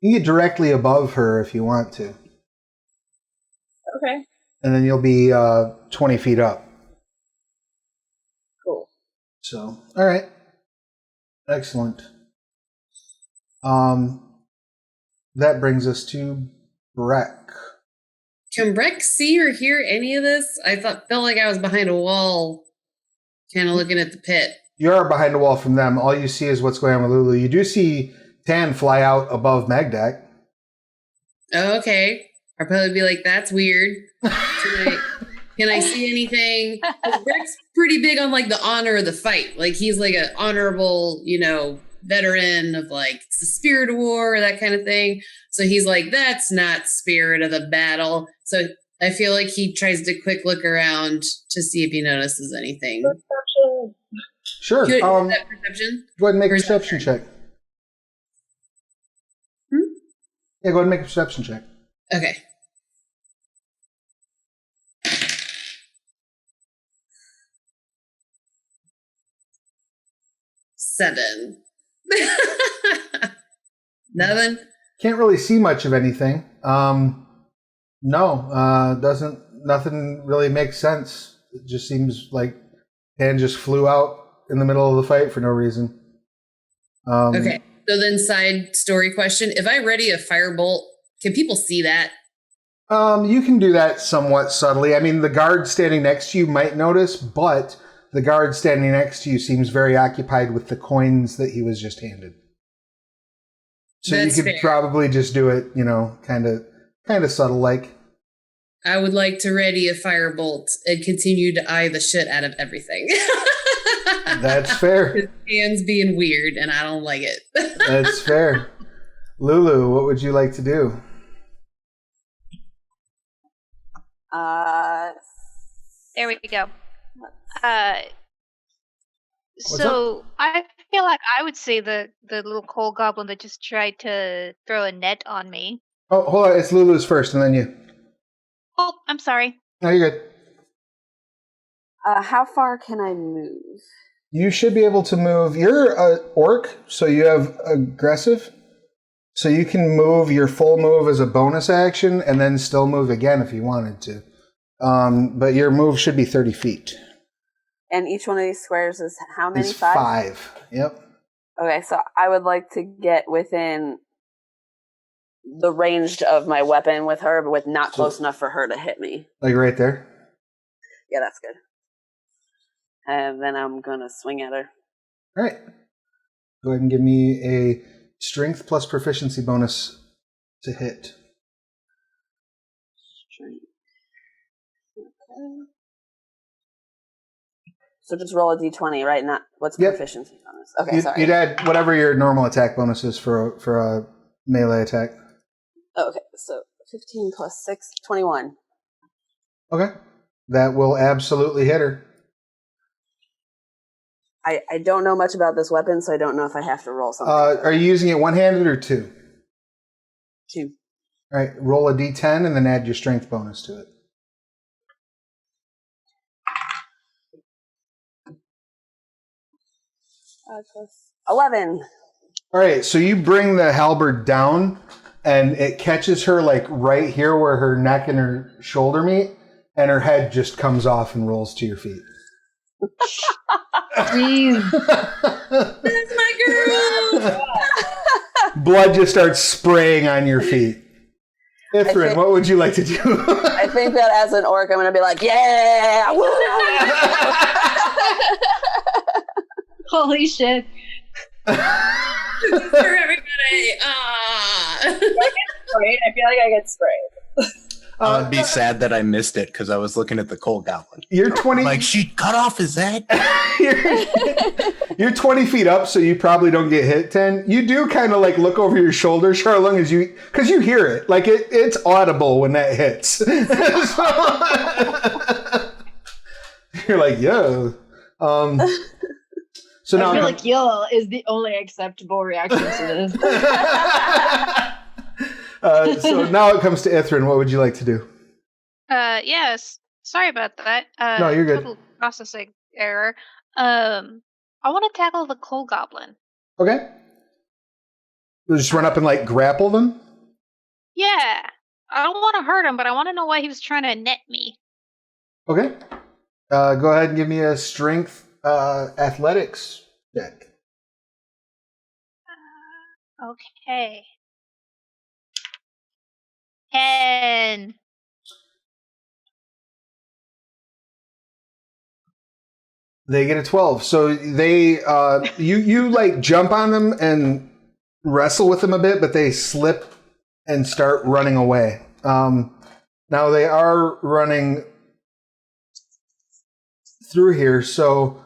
Speaker 1: You can get directly above her if you want to.
Speaker 4: Okay.
Speaker 1: And then you'll be 20 feet up.
Speaker 4: Cool.
Speaker 1: So, all right. Excellent. That brings us to Breck.
Speaker 7: Can Breck see or hear any of this? Felt like I was behind a wall, kind of looking at the pit.
Speaker 1: You are behind a wall from them. All you see is what's going on with Lulu. You do see Tan fly out above Magdak.
Speaker 7: Oh, okay. I'll probably be like, that's weird. Can I see anything? Breck's pretty big on like the honor of the fight. Like he's like an honorable, veteran of like it's the spirit of war, that kind of thing. So he's like, that's not spirit of the battle. So I feel like he tries to quick look around to see if he notices anything.
Speaker 4: Perception.
Speaker 1: Sure.
Speaker 7: Is that perception?
Speaker 1: Go ahead and make a perception check. Yeah, go ahead and make a perception check.
Speaker 7: Okay. Seven. Nothing.
Speaker 1: Can't really see much of anything. Nothing really makes sense. It just seems like Tan just flew out in the middle of the fight for no reason.
Speaker 7: Okay. So then side story question. If I ready a firebolt, can people see that?
Speaker 1: You can do that somewhat subtly. I mean, the guard standing next to you might notice, but the guard standing next to you seems very occupied with the coins that he was just handed. So
Speaker 7: That's
Speaker 1: you could
Speaker 7: fair.
Speaker 1: probably just do it, kind of subtle like.
Speaker 7: I would like to ready a firebolt and continue to eye the shit out of everything.
Speaker 1: That's fair.
Speaker 7: His hands being weird, and I don't like it.
Speaker 1: That's fair. Lulu, what would you like to do?
Speaker 3: There we go.
Speaker 1: What's
Speaker 3: So I feel like I would say the little coal goblin that just tried to throw a net on me.
Speaker 1: Oh, hold on. It's Lulu's first, and then you.
Speaker 3: Oh, I'm sorry.
Speaker 1: No, you're good.
Speaker 5: How far can I move?
Speaker 1: You should be able to move. You're an orc, so you have aggressive. So you can move your full move as a bonus action and then still move again if you wanted to. But your move should be 30 feet.
Speaker 5: And each one of these squares is how many?
Speaker 1: It's 5. Yep.
Speaker 5: Okay, so I would like to get within the range of my weapon with her, but with not close enough for her to hit me.
Speaker 1: Like right there?
Speaker 5: Yeah, that's good. And then I'm going to swing at her.
Speaker 1: All right. Go ahead and give me a strength plus proficiency bonus to hit.
Speaker 5: Strength. Okay. So just roll a d20, right? Not what's proficiency bonus? Okay, sorry.
Speaker 1: You'd add whatever your normal attack bonus is for a melee attack.
Speaker 5: Okay, so 15 plus 6, 21.
Speaker 1: Okay. That will absolutely hit her.
Speaker 5: I don't know much about this weapon, so I don't know if I have to roll something.
Speaker 1: Are you using it one-handed or 2?
Speaker 5: 2.
Speaker 1: All right, roll a d10 and then add your strength bonus to it.
Speaker 5: Plus 11.
Speaker 1: All right, so you bring the halberd down, and it catches her like right here where her neck and her shoulder meet, and her head just comes off and rolls to your feet.
Speaker 9: Jeez.
Speaker 7: That's my girl.
Speaker 1: Blood just starts spraying on your feet. Ithrin, what would you like to do?
Speaker 5: I think that as an orc, I'm going to be like, yeah! Woo!
Speaker 9: Holy shit.
Speaker 7: For everybody.
Speaker 4: I get sprayed. I feel like I get sprayed.
Speaker 2: I'd be sad that I missed it because I was looking at the cold goblin.
Speaker 1: You're 20.
Speaker 2: Like, she cut off his head.
Speaker 1: You're 20 feet up, so you probably don't get hit. 10. You do kind of like look over your shoulder, Charlung, because you hear it. Like it's audible when that hits. You're like, yo. So now
Speaker 9: I feel like yell is the only acceptable reaction to this.
Speaker 1: So now it comes to Ithrin. What would you like to do?
Speaker 3: Yes. Sorry about that.
Speaker 1: No, you're good.
Speaker 3: Total processing error. I want to tackle the coal goblin.
Speaker 1: Okay. We'll just run up and like grapple them?
Speaker 3: Yeah. I don't want to hurt him, but I want to know why he was trying to net me.
Speaker 1: Okay. Go ahead and give me a strength athletics check.
Speaker 3: Okay. 10.
Speaker 1: They get a 12. So they you like jump on them and wrestle with them a bit, but they slip and start running away. Now they are running through here, so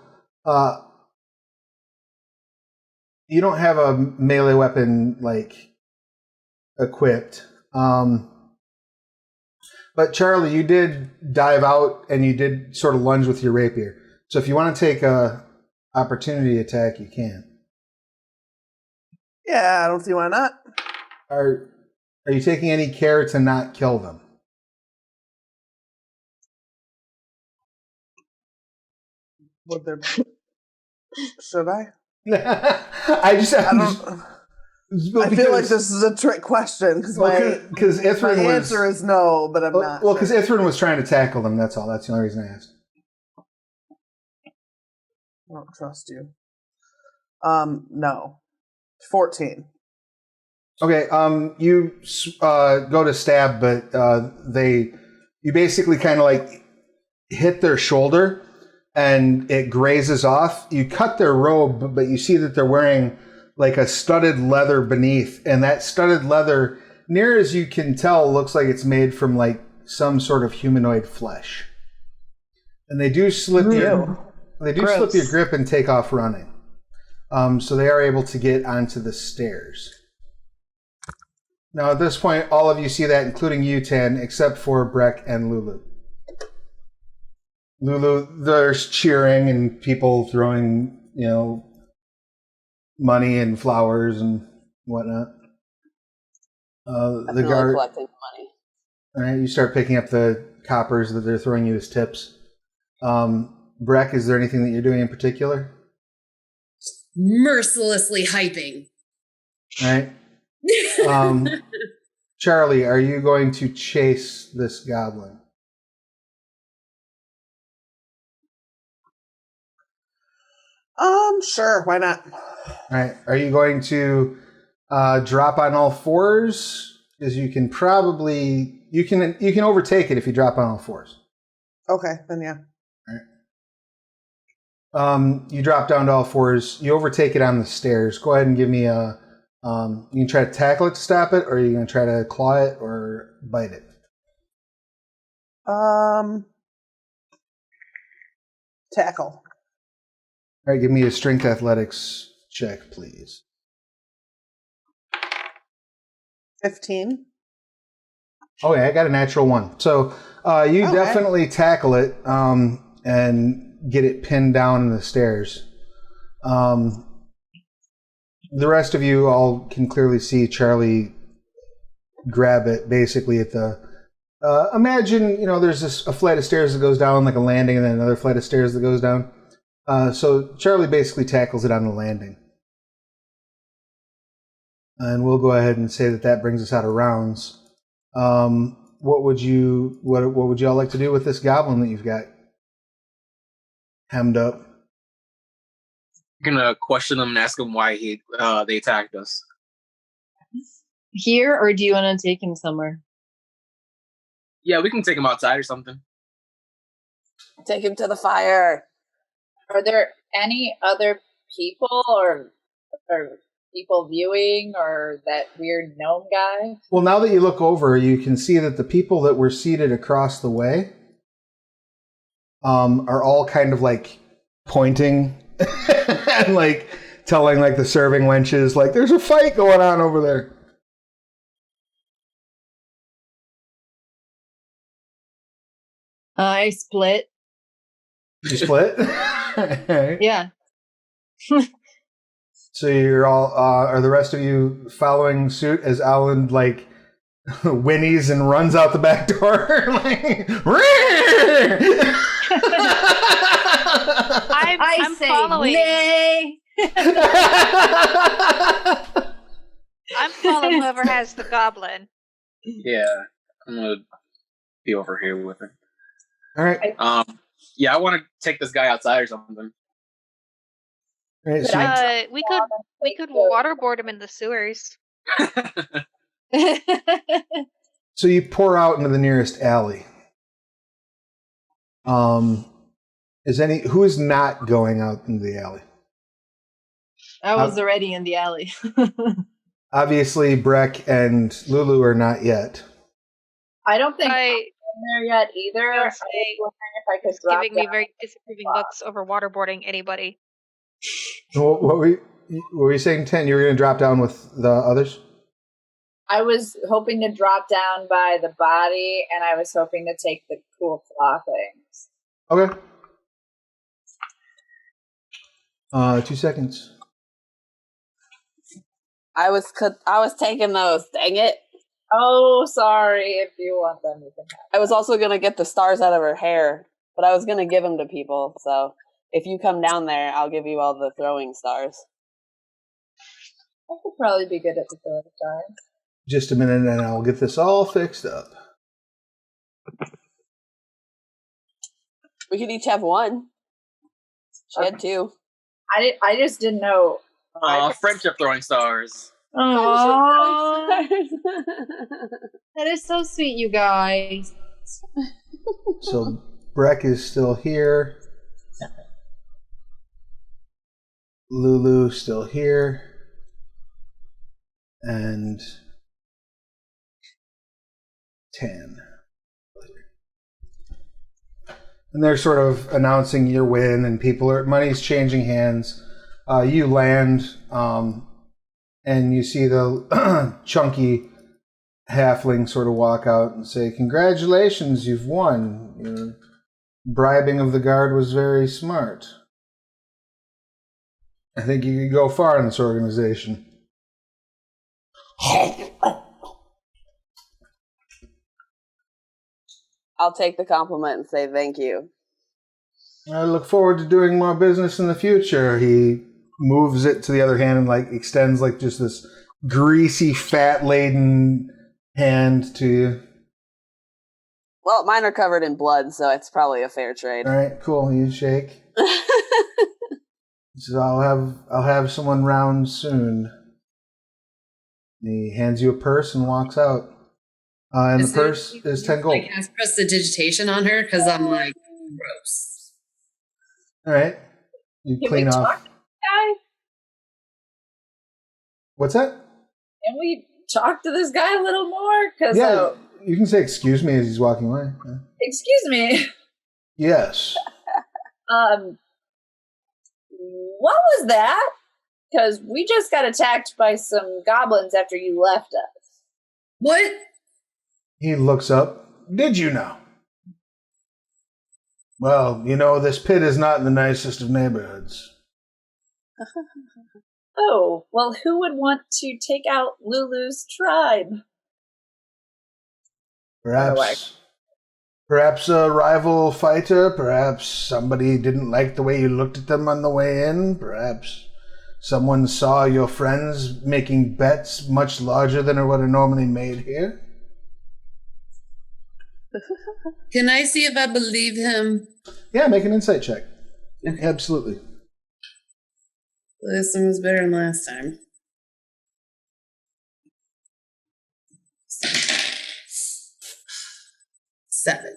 Speaker 1: you don't have a melee weapon like equipped. But Charlie, you did dive out and you did sort of lunge with your rapier. So if you want to take a opportunity attack, you can.
Speaker 8: Yeah, I don't see why not.
Speaker 1: Are you taking any care to not kill them?
Speaker 8: Would there? Should I?
Speaker 1: I
Speaker 8: feel like this is a trick question because my answer is no, but I'm not.
Speaker 1: Well, because Ithrin was trying to tackle them. That's all. That's the only reason I asked.
Speaker 8: I don't trust you. No. 14.
Speaker 1: Okay. You go to stab, but you basically kind of like hit their shoulder, and it grazes off. You cut their robe, but you see that they're wearing like a studded leather beneath, and that studded leather, near as you can tell, looks like it's made from like some sort of humanoid flesh. And they do slip slip your grip and take off running. So they are able to get onto the stairs. Now at this point, all of you see that, including you, Tan, except for Breck and Lulu. Lulu, there's cheering and people throwing, money and flowers and whatnot. The guard
Speaker 5: collecting money.
Speaker 1: All right, you start picking up the coppers that they're throwing you as tips. Breck, is there anything that you're doing in particular?
Speaker 7: Mercilessly hyping.
Speaker 1: All right. Charlie, are you going to chase this goblin?
Speaker 8: Sure, why not?
Speaker 1: All right. Are you going to drop on all fours? Because you can probably you can overtake it if you drop on all fours.
Speaker 8: Okay, then yeah.
Speaker 1: All right. You drop down to all fours. You overtake it on the stairs. Go ahead and give me a. You can try to tackle it to stop it, or are you going to try to claw it or bite it?
Speaker 8: Tackle.
Speaker 1: All right, give me a strength athletics check, please.
Speaker 8: 15.
Speaker 1: Oh yeah, I got a natural 1. So you definitely tackle it and get it pinned down in the stairs. The rest of you all can clearly see Charlie grab it basically at the... imagine, there's a flight of stairs that goes down like a landing and then another flight of stairs that goes down. So Charlie basically tackles it on the landing. And we'll go ahead and say that brings us out of rounds. What would you all like to do with this goblin that you've got hemmed up?
Speaker 6: I'm gonna question him and ask him why they attacked us.
Speaker 9: Here, or do you want to take him somewhere?
Speaker 6: Yeah, we can take him outside or something.
Speaker 5: Take him to the fire.
Speaker 4: Are there any other people or people viewing or that weird gnome guy?
Speaker 1: Well, now that you look over, you can see that the people that were seated across the way are all kind of like pointing and like telling like the serving wenches like there's a fight going on over there.
Speaker 9: I split.
Speaker 1: You split?
Speaker 9: Yeah.
Speaker 1: So you're all are the rest of you following suit as Alan like whinnies and runs out the back door like
Speaker 3: I'm following.
Speaker 9: Nay.
Speaker 3: I'm following whoever has the goblin.
Speaker 6: Yeah, I'm gonna be over here with her.
Speaker 1: All right.
Speaker 6: Yeah, I want to take this guy outside or something.
Speaker 1: All right, so
Speaker 3: We could waterboard him in the sewers.
Speaker 1: So you pour out into the nearest alley. Who is not going out into the alley?
Speaker 9: I was already in the alley.
Speaker 1: Obviously, Breck and Lulu are not yet.
Speaker 4: I don't think I'm in there yet either. I was wondering if I could drop
Speaker 3: giving me very disapproving looks over waterboarding anybody.
Speaker 1: What were you saying, Ten? You were going to drop down with the others?
Speaker 4: I was hoping to drop down by the body, and I was hoping to take the cool claw things.
Speaker 1: Okay. 2 seconds.
Speaker 5: I was taking those. Dang it!
Speaker 4: Oh, sorry. If you want them, you can have
Speaker 5: I was also gonna get the stars out of her hair, but I was gonna give them to people. So if you come down there, I'll give you all the throwing stars.
Speaker 4: I could probably be good at the throwing stars.
Speaker 1: Just a minute, and I'll get this all fixed up.
Speaker 5: We could each have one. She had 2.
Speaker 4: I just didn't know.
Speaker 6: Friendship throwing stars.
Speaker 9: Aww. That is so sweet, you guys.
Speaker 1: So Breck is still here. Lulu still here. And Tan. And they're sort of announcing your win, and money's changing hands. You land, and you see the chunky halfling sort of walk out and say, "Congratulations, you've won. Your bribing of the guard was very smart. I think you could go far in this organization."
Speaker 5: I'll take the compliment and say thank you.
Speaker 1: I look forward to doing more business in the future. He moves it to the other hand and like extends like just this greasy, fat-laden hand to you.
Speaker 5: Well, mine are covered in blood, so it's probably a fair trade.
Speaker 1: All right, cool. You shake. He says, I'll have someone round soon. He hands you a purse and walks out. And the purse is 10 gold.
Speaker 7: I cast prestidigitation on her because I'm like, gross.
Speaker 1: All right. You
Speaker 4: Can
Speaker 1: clean
Speaker 4: we
Speaker 1: off.
Speaker 4: talk to this guy?
Speaker 1: What's that?
Speaker 4: Can we talk to this guy a little more? Because
Speaker 1: Yeah, you can say excuse me as he's walking away. Yeah.
Speaker 4: excuse me.
Speaker 1: Yes.
Speaker 4: What was that? Because we just got attacked by some goblins after you left us.
Speaker 7: What?
Speaker 1: He looks up. Did you know? Well, you know, this pit is not in the nicest of neighborhoods.
Speaker 4: Oh, well, who would want to take out Lulu's tribe?
Speaker 1: Perhaps a rival fighter, perhaps somebody didn't like the way you looked at them on the way in, perhaps someone saw your friends making bets much larger than what are normally made here.
Speaker 7: Can I see if I believe him?
Speaker 1: Yeah, make an insight check. Absolutely.
Speaker 7: This one was better than last time. 7.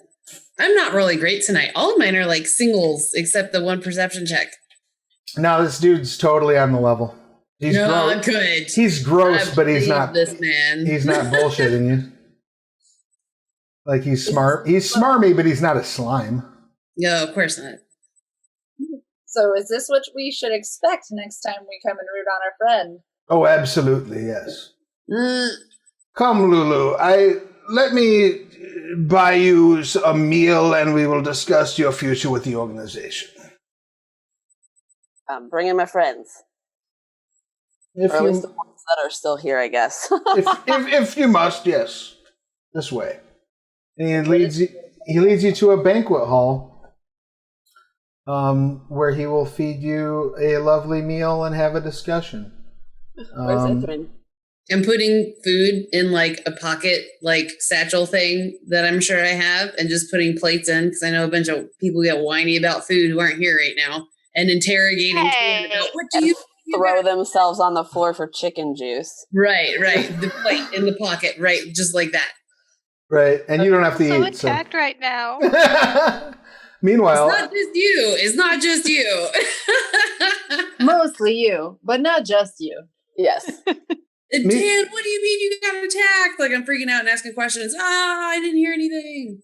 Speaker 7: I'm not really great tonight. All of mine are like singles, except the one perception check.
Speaker 1: Now this dude's totally on the level. He's gross.
Speaker 7: Good.
Speaker 1: He's gross, but he's not.
Speaker 7: This man.
Speaker 1: He's not bullshitting you. Like he's smart. He's smarmy, but he's not a slime.
Speaker 7: No, of course not.
Speaker 4: So is this what we should expect next time we come and root on our friend?
Speaker 1: Oh, absolutely, yes. Come, Lulu. Let me buy you a meal, and we will discuss your future with the organization.
Speaker 5: Bring in my friends. Or at least the ones that are still here, I guess.
Speaker 1: if you must, yes. This way. And he leads you to a banquet hall, where he will feed you a lovely meal and have a discussion.
Speaker 5: Where's Ithrin?
Speaker 7: I'm putting food in like a pocket, like satchel thing that I'm sure I have, and just putting plates in because I know a bunch of people get whiny about food who aren't here right now, and interrogating me about what do you
Speaker 5: throw themselves on the floor for chicken juice.
Speaker 7: Right. The plate in the pocket, right, just like that.
Speaker 1: Right, and you don't have to
Speaker 3: so
Speaker 1: eat.
Speaker 3: Attacked right now.
Speaker 1: Meanwhile,
Speaker 7: it's not just you.
Speaker 9: Mostly you, but not just you.
Speaker 5: Yes.
Speaker 7: Dan, what do you mean you got attacked? Like I'm freaking out and asking questions. I didn't hear anything.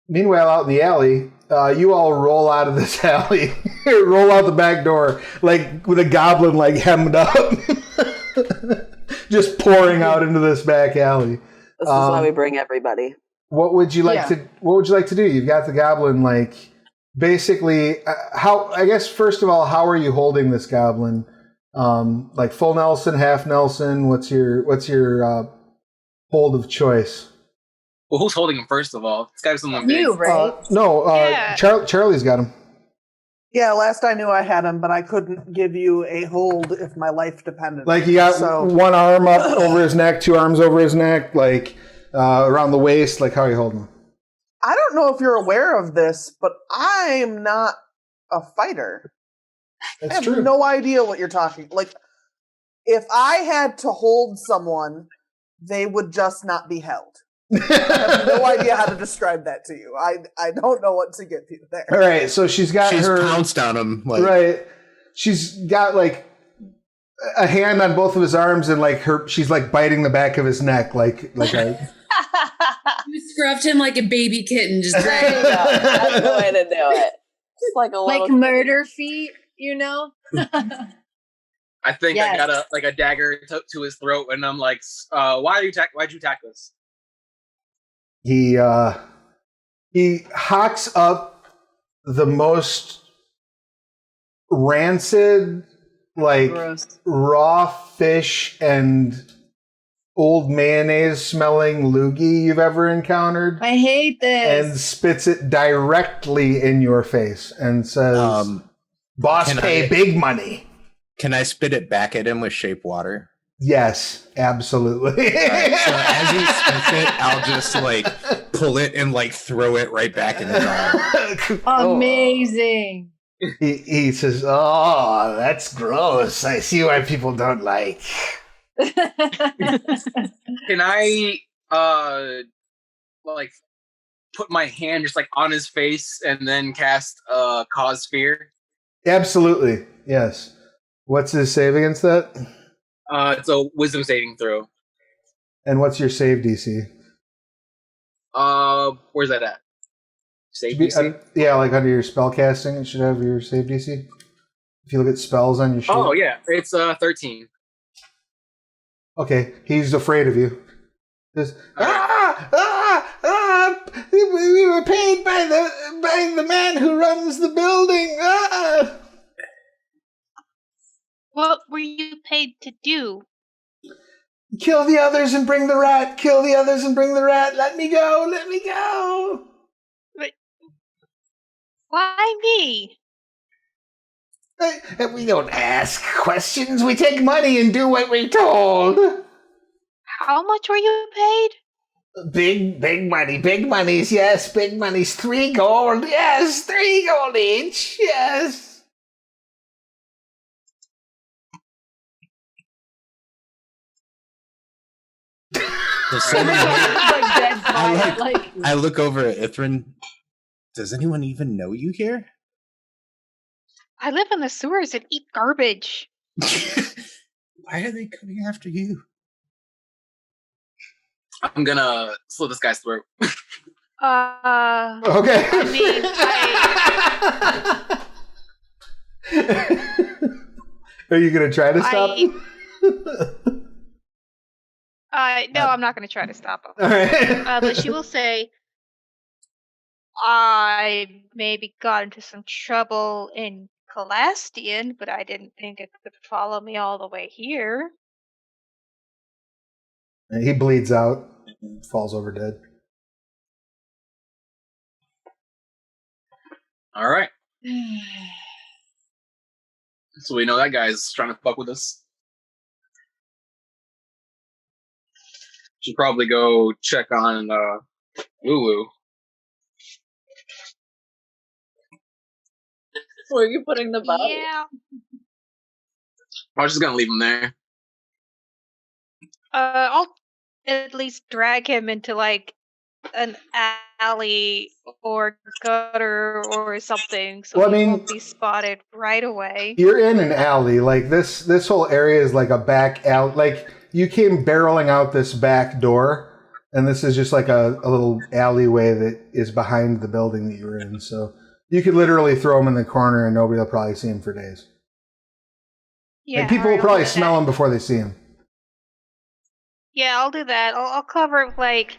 Speaker 1: Meanwhile, out in the alley, you all roll out of this alley, roll out the back door, like with a goblin like hemmed up, just pouring out into this back alley.
Speaker 5: This is why we bring everybody.
Speaker 1: What would you like to? What would you like to do? You've got the goblin, like basically. How? I guess first of all, how are you holding this goblin? Like full Nelson, half Nelson. What's your hold of choice?
Speaker 6: Well, who's holding him first of all? It's got to be someone
Speaker 9: You,
Speaker 6: big.
Speaker 9: right?
Speaker 1: No,
Speaker 3: Yeah.
Speaker 1: Charlie's got him.
Speaker 8: Yeah, last I knew I had him, but I couldn't give you a hold if my life depended.
Speaker 1: Like you got one arm up over his neck, 2 arms over his neck, like around the waist. Like how are you holding him?
Speaker 8: I don't know if you're aware of this, but I'm not a fighter.
Speaker 1: That's
Speaker 8: I have
Speaker 1: true.
Speaker 8: no idea what you're talking. Like, if I had to hold someone, they would just not be held. I have no idea how to describe that to you. I don't know what to get you there.
Speaker 1: All right, so she's
Speaker 2: pounced on him. Like.
Speaker 1: Right. She's got like a hand on both of his arms, and like she's like biting the back of his neck, like a.
Speaker 7: You scruffed him like a baby kitten, just dragging.
Speaker 5: That's the way to do it. Just like a little
Speaker 9: murder feet, you know.
Speaker 6: I think I got a dagger to his throat, and I'm like, why'd you attack us?
Speaker 1: He hawks up the most rancid, like
Speaker 9: Gross.
Speaker 1: raw fish and old mayonnaise smelling loogie you've ever encountered.
Speaker 9: I hate this.
Speaker 1: And spits it directly in your face and says, boss pay big money.
Speaker 2: Can I spit it back at him with shape water?
Speaker 1: Yes, absolutely.
Speaker 2: Right, so as he spits it, I'll just like pull it and like throw it right back in his arm.
Speaker 9: Amazing.
Speaker 1: He says, "Oh, that's gross. I see why people don't like."
Speaker 6: Can I like put my hand just like on his face and then cast cause fear?
Speaker 1: Absolutely, yes. What's his save against that?
Speaker 6: It's a wisdom saving throw.
Speaker 1: And what's your save DC?
Speaker 6: Where's that at? Save DC?
Speaker 1: Yeah, like under your spell casting, it should have your save DC. If you look at spells on your sheet.
Speaker 6: Oh yeah, it's 13.
Speaker 1: Okay, he's afraid of you. Just, we were paid by the man who runs the building.
Speaker 3: What were you paid to do?
Speaker 1: Kill the others and bring the rat. Kill the others and bring the rat. Let me go. Let me go.
Speaker 3: But why me?
Speaker 1: We don't ask questions. We take money and do what we're told.
Speaker 3: How much were you paid?
Speaker 1: Big money. Big monies. Yes, big monies. 3 gold. Yes, 3 gold each. Yes.
Speaker 2: I look over at Ithrin. Does anyone even know you here?
Speaker 3: I live in the sewers and eat garbage.
Speaker 2: Why are they coming after you?
Speaker 6: I'm gonna slit this guy's throat.
Speaker 1: Okay.
Speaker 3: I mean,
Speaker 1: Are you gonna try to stop him?
Speaker 3: No, I'm not going to try to stop him.
Speaker 1: All right.
Speaker 3: But she will say, I maybe got into some trouble in Calastian, but I didn't think it could follow me all the way here.
Speaker 1: He bleeds out, falls over dead.
Speaker 6: All right. So we know that guy's trying to fuck with us. Should probably go check on Lulu.
Speaker 4: Where are you putting the body?
Speaker 3: Yeah.
Speaker 6: I was just gonna leave him there.
Speaker 3: I'll at least drag him into like an alley or gutter or something, so he won't be spotted right away.
Speaker 1: You're in an alley. Like this whole area is like a back alley. Like you came barreling out this back door, and this is just like a little alleyway that is behind the building that you're in. So you could literally throw him in the corner, and nobody will probably see him for days.
Speaker 3: Yeah,
Speaker 1: and people will probably smell him before they see him.
Speaker 3: Yeah, I'll do that. I'll cover like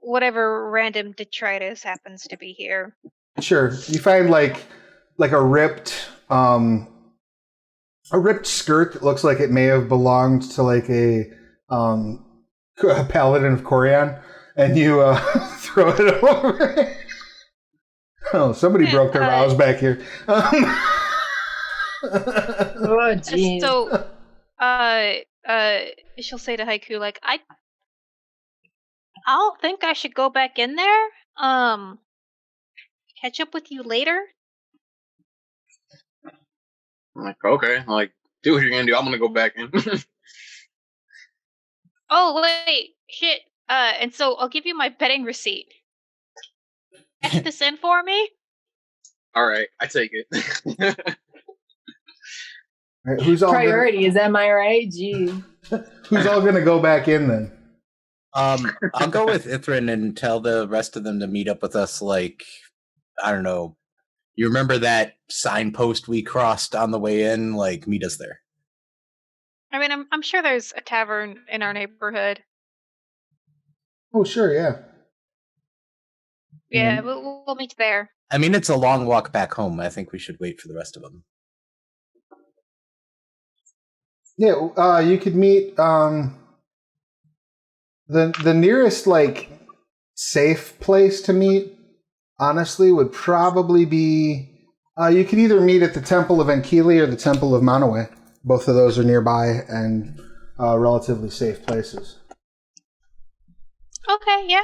Speaker 3: whatever random detritus happens to be here.
Speaker 1: Sure. You find like a ripped skirt that looks like it may have belonged to like a paladin of Corian, and you throw it over. Oh, somebody broke their vows back here.
Speaker 9: Oh, geez.
Speaker 3: So, she'll say to Haiku, like, I don't think I should go back in there. Catch up with you later.
Speaker 6: I'm like, okay, I'm like, do what you're gonna do. I'm gonna go back in.
Speaker 3: Oh, wait, shit. And so I'll give you my betting receipt. Cash this in for me?
Speaker 6: Alright, I take it.
Speaker 1: Right, who's all
Speaker 9: priorities, am I right? Gee.
Speaker 1: Who's all gonna go back in then?
Speaker 2: I'll go with Ithrin and tell the rest of them to meet up with us, like, I don't know. You remember that signpost we crossed on the way in? Like, meet us there.
Speaker 3: I mean, I'm sure there's a tavern in our neighborhood.
Speaker 1: Oh, sure, yeah.
Speaker 3: Yeah, we'll meet there.
Speaker 2: I mean, it's a long walk back home. I think we should wait for the rest of them.
Speaker 1: Yeah, you could meet The nearest like safe place to meet, honestly, would probably be you could either meet at the Temple of Enkili or the Temple of Manaway. Both of those are nearby and relatively safe places.
Speaker 3: Okay, yeah.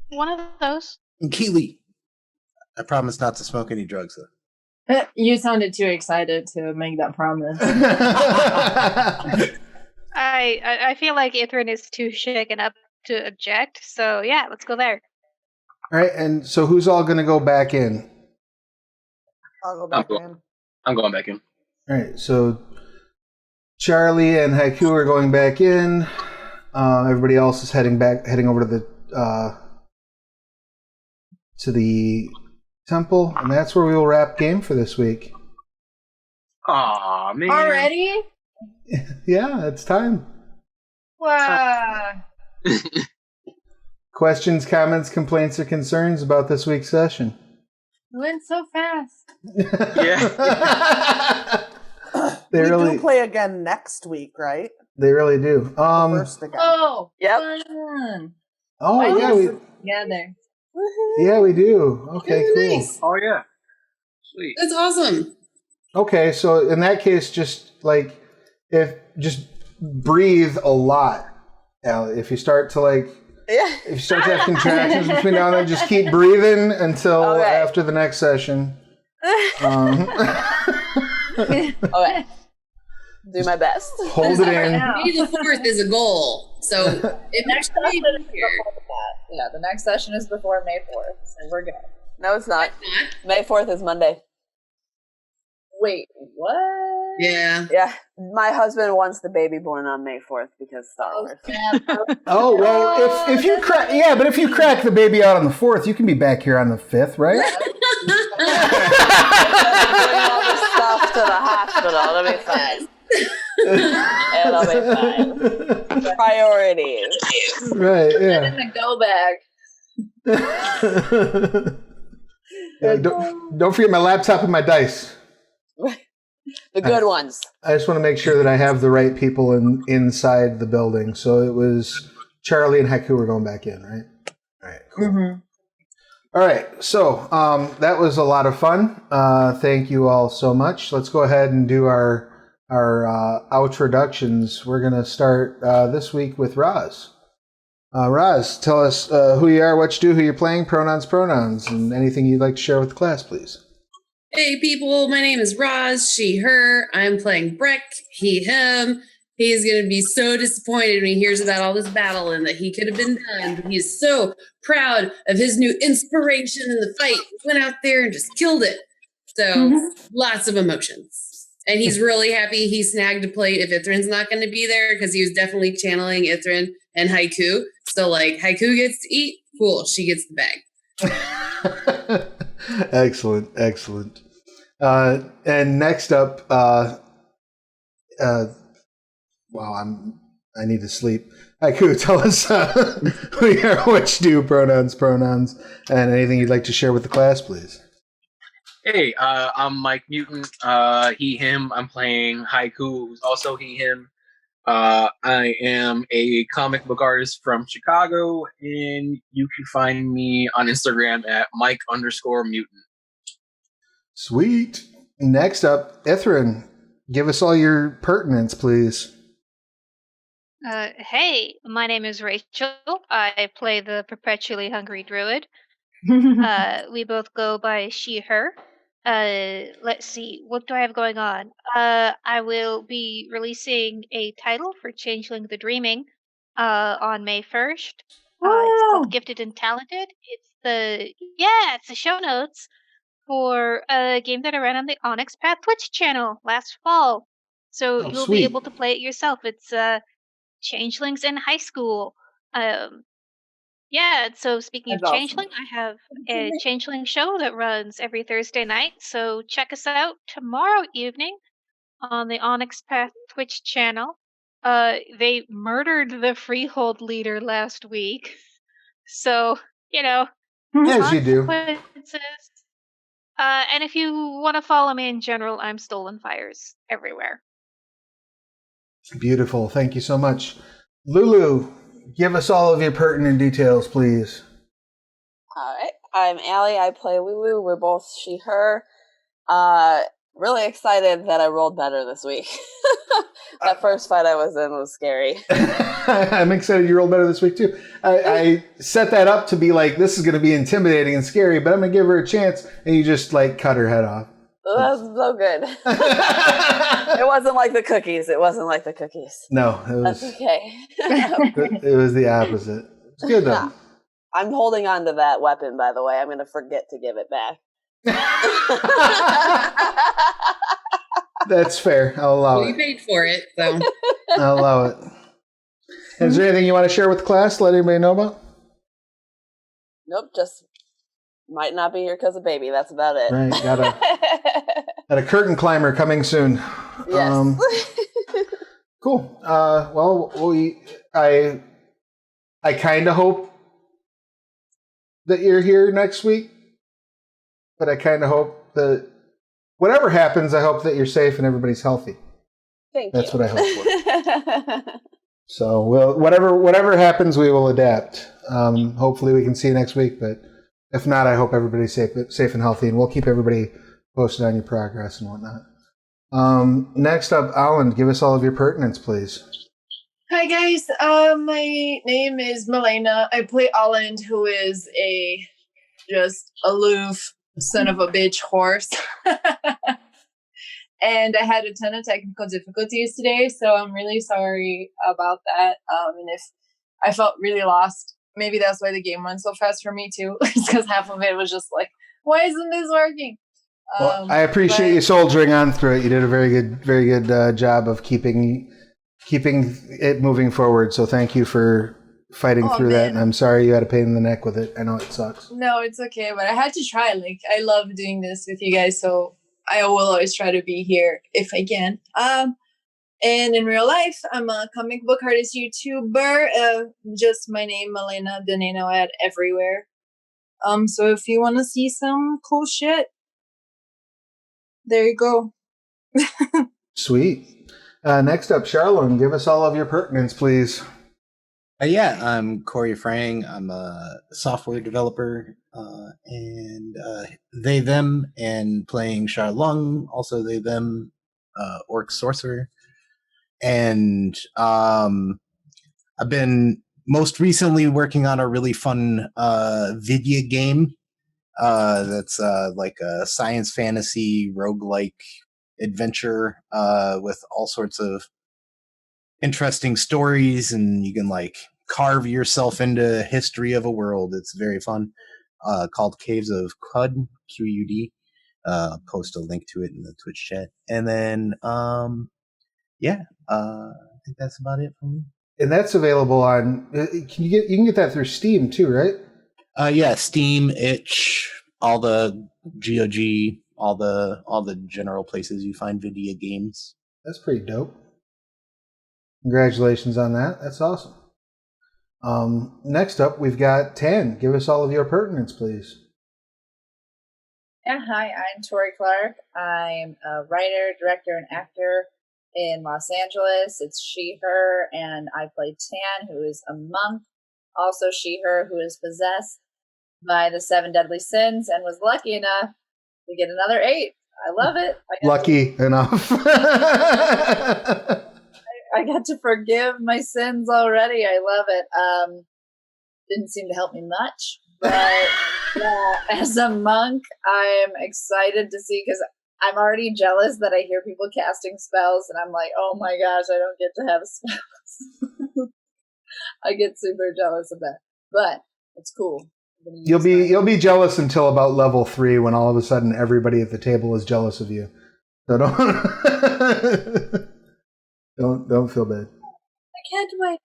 Speaker 3: One of those.
Speaker 2: Keely. I promise not to smoke any drugs, though.
Speaker 9: You sounded too excited to make that promise.
Speaker 3: I feel like Ithrin is too shaken up to object, so yeah, let's go there.
Speaker 1: All right, and so who's all going to go back in?
Speaker 8: I'll go back in.
Speaker 6: I'm going back in.
Speaker 1: All right, so Charlie and Haiku are going back in. Everybody else is heading over to the temple, and that's where we will wrap game for this week.
Speaker 6: Aw, man.
Speaker 9: Already?
Speaker 1: Yeah, it's time.
Speaker 9: Wow.
Speaker 1: Questions, comments, complaints, or concerns about this week's session?
Speaker 9: Went so fast.
Speaker 6: Yeah.
Speaker 1: They
Speaker 8: we
Speaker 1: really
Speaker 8: do play again next week, right?
Speaker 1: They really do.
Speaker 8: First again.
Speaker 9: Oh,
Speaker 5: Yep.
Speaker 9: fun.
Speaker 1: Oh yeah,
Speaker 9: Together.
Speaker 1: we do. Okay,
Speaker 7: Oh,
Speaker 1: cool.
Speaker 7: nice.
Speaker 6: Oh, yeah. Sweet.
Speaker 7: That's awesome.
Speaker 1: Okay, so in that case, just breathe a lot. If you start to if you start to have contractions between now and then, just keep breathing until after the next session.
Speaker 5: Okay. Do my best.
Speaker 1: Hold it in.
Speaker 7: May the 4th is a goal. So it
Speaker 4: Next
Speaker 7: may
Speaker 4: session
Speaker 7: be
Speaker 4: is
Speaker 7: here.
Speaker 4: before that. Yeah, the next session is before May 4th, so we're good.
Speaker 5: No, it's not.
Speaker 7: Not.
Speaker 5: May 4th is Monday.
Speaker 4: Wait, what?
Speaker 7: Yeah.
Speaker 5: Yeah. My husband wants the baby born on May 4th because Star
Speaker 4: Oh,
Speaker 5: Wars.
Speaker 4: snap.
Speaker 1: Oh well, if you crack, but if you crack the baby out on the 4th, you can be back here on the 5th, right?
Speaker 5: Bring all the stuff to the hospital. It'll be fine. It'll be fine. Priorities.
Speaker 1: Right.
Speaker 4: Put it
Speaker 1: Yeah.
Speaker 4: in the go bag.
Speaker 1: Don't forget my laptop and my dice.
Speaker 5: The good ones.
Speaker 1: I just want to make sure that I have the right people inside the building. So it was Charlie and Haiku were going back in, right? All right, cool.
Speaker 9: Mm-hmm.
Speaker 1: All right, so that was a lot of fun. Thank you all so much. Let's go ahead and do our outroductions. We're going to start this week with Roz. Roz, tell us who you are, what you do, who you're playing, pronouns, and anything you'd like to share with the class, please.
Speaker 7: Hey people, my name is Roz, she, her. I'm playing Breck, he, him. He's going to be so disappointed when he hears about all this battle and that he could have been done. But he's so proud of his new inspiration in the fight. He went out there and just killed it. So lots of emotions. And he's really happy he snagged a plate if Ithrin's not going to be there because he was definitely channeling Ithrin and Haiku. So Haiku gets to eat, cool, she gets the bag.
Speaker 1: Excellent. And next up, wow, I need to sleep. Haiku, tell us who you are, what you do, pronouns, and anything you'd like to share with the class, please.
Speaker 6: Hey, I'm Mike Mutant. He, him. I'm playing Haiku, who's also he, him. I am a comic book artist from Chicago, and you can find me on Instagram at Mike_Mutant.
Speaker 1: Sweet. Next up, Ithrin, give us all your pertinence, please.
Speaker 3: Hey, my name is Rachel. I play the perpetually hungry druid. We both go by she, her. Let's see, what do I have going on? I will be releasing a title for Changeling the Dreaming on May 1st. It's called Gifted and Talented. It's the show notes for a game that I ran on the Onyx Path Twitch channel last fall. So you'll
Speaker 1: sweet.
Speaker 3: be able to play it yourself. It's Changelings in high school. So speaking of
Speaker 8: That's awesome.
Speaker 3: Changeling, I have a Changeling show that runs every Thursday night. So check us out tomorrow evening on the Onyx Path Twitch channel. They murdered the Freehold leader last week. So,
Speaker 1: As you do.
Speaker 3: consequences. And if you want to follow me in general, I'm Stolen Fires everywhere.
Speaker 1: Beautiful. Thank you so much. Lulu, give us all of your pertinent details, please.
Speaker 5: All right. I'm Allie. I play Lulu. We're both she, her. Really excited that I rolled better this week. That first fight I was in was scary.
Speaker 1: I'm excited you rolled better this week, too. I set that up to be like, this is going to be intimidating and scary, but I'm going to give her a chance. And you just, like, cut her head off.
Speaker 5: That was so good. It wasn't like the cookies. It wasn't like the cookies.
Speaker 1: No, it was.
Speaker 5: That's okay.
Speaker 1: It was the opposite. It's good, though.
Speaker 5: Yeah. I'm holding on to that weapon, by the way. I'm going to forget to give it back.
Speaker 1: That's fair. I'll allow
Speaker 7: You
Speaker 1: it.
Speaker 7: paid for it, so.
Speaker 1: I'll allow it. Is there anything you want to share with the class? Let anybody know about?
Speaker 5: Nope, just might not be here because of baby. That's about it.
Speaker 1: Right, got a curtain climber coming soon.
Speaker 5: Yes.
Speaker 1: Cool. Well, I kind of hope that you're here next week, but I kind of hope that whatever happens, I hope that you're safe and everybody's healthy.
Speaker 5: Thank
Speaker 1: That's
Speaker 5: you.
Speaker 1: what I hope for. So, whatever happens, we will adapt. Hopefully, we can see you next week, but if not, I hope everybody's safe and healthy, and we'll keep everybody posted on your progress and whatnot. Next up, Alan, give us all of your pertinence, please.
Speaker 9: Hi guys, my name is Milena. I play Alan, who is a just aloof son of a bitch horse. And I had a ton of technical difficulties today, so I'm really sorry about that. And if I felt really lost, maybe that's why the game went so fast for me too. It's because half of it was just like, why isn't this working?
Speaker 1: Well, I appreciate you soldiering on through it. You did a very good job of keeping it moving forward. So thank you for fighting through that. And I'm sorry you had a pain in the neck with it. I know it sucks.
Speaker 9: No, it's okay, but I had to try. Like, I love doing this with you guys, so I will always try to be here if I can. And in real life, I'm a comic book artist YouTuber. Just my name, Milena Deneno, at everywhere. So if you want to see some cool shit, there you go.
Speaker 1: Sweet. Next up, Charlene, give us all of your pertinence, please.
Speaker 2: Yeah, I'm Corey Frang. I'm a software developer and they, them, and playing Charlung, also they, them, Orc Sorcerer. And I've been most recently working on a really fun video game that's like a science fantasy roguelike adventure with all sorts of interesting stories, and you can like carve yourself into history of a world. It's very fun. Called Caves of Qud, Qud. Post a link to it in the Twitch chat. And then I think that's about it for me.
Speaker 1: And that's available on. You can get that through Steam too, right?
Speaker 2: Yeah, Steam, Itch, all the GOG, all the general places you find video games.
Speaker 1: That's pretty dope. Congratulations on that. That's awesome. Next up, we've got Tan. Give us all of your pertinence, please.
Speaker 4: Yeah, hi, I'm Tori Clark. I'm a writer, director, and actor in Los Angeles. It's she, her, and I play Tan, who is a monk. Also she, her, who is possessed by the 7 deadly sins and was lucky enough to get another 8. I love it.
Speaker 1: Lucky enough.
Speaker 4: I got to forgive my sins already. I love it. Didn't seem to help me much, but as a monk, I'm excited to see, because I'm already jealous that I hear people casting spells, and I'm like, oh my gosh, I don't get to have spells. I get super jealous of that, but it's cool.
Speaker 1: You'll be jealous until about level 3, when all of a sudden everybody at the table is jealous of you. So don't feel bad.
Speaker 4: I can't wait.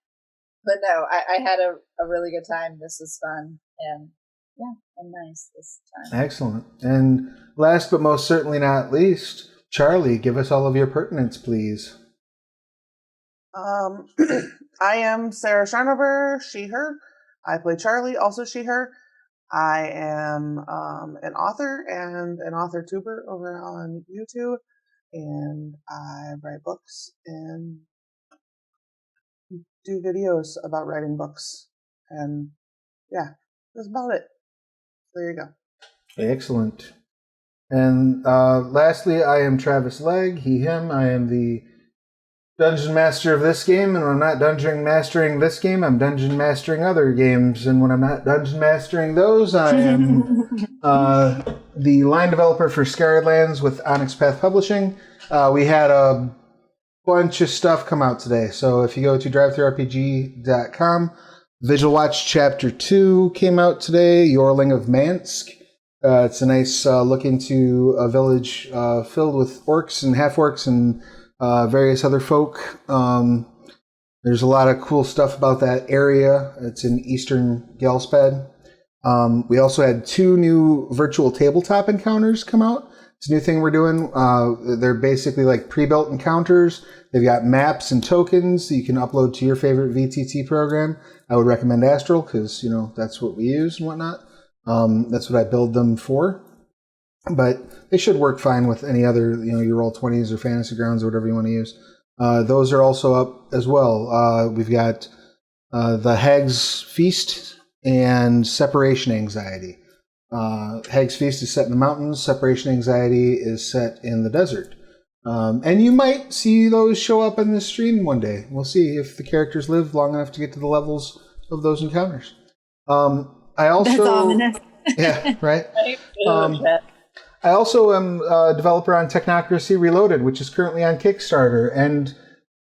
Speaker 4: But no, I had a really good time. This was fun, and nice this time.
Speaker 1: Excellent. And last but most certainly not least, Charlie, give us all of your pertinence, please.
Speaker 8: I am Sarah Sharnover, she, her. I play Charlie, also she, her. I am an author and an author tuber over on YouTube, and I write books, and do videos about writing books. And yeah, that's about it. There you go.
Speaker 1: Excellent. And lastly, I am Travis Legg, he, him. I am the Dungeon Master of this game, and when I'm not Dungeon Mastering this game, I'm Dungeon Mastering other games. And when I'm not Dungeon Mastering those, I am the line developer for Scarred Lands with Onyx Path Publishing. We had a bunch of stuff come out today. So if you go to drivethrurpg.com, Vigil Watch Chapter 2 came out today, Yorling of Mansk. It's a nice look into a village filled with orcs and half-orcs and various other folk. There's a lot of cool stuff about that area. It's in eastern Gelspad. We also had 2 new virtual tabletop encounters come out. It's a new thing we're doing. They're basically like pre-built encounters. They've got maps and tokens that you can upload to your favorite VTT program. I would recommend Astral because, that's what we use and whatnot. That's what I build them for. But they should work fine with any other, your Roll20s or Fantasy Grounds or whatever you want to use. Those are also up as well. We've got the Hag's Feast and Separation Anxiety. Hag's Feast is set in the mountains. Separation Anxiety is set in the desert. And you might see those show up in the stream one day. We'll see if the characters live long enough to get to the levels of those encounters. I also,
Speaker 10: that's ominous.
Speaker 1: Yeah, right. I also am a developer on Technocracy Reloaded, which is currently on Kickstarter and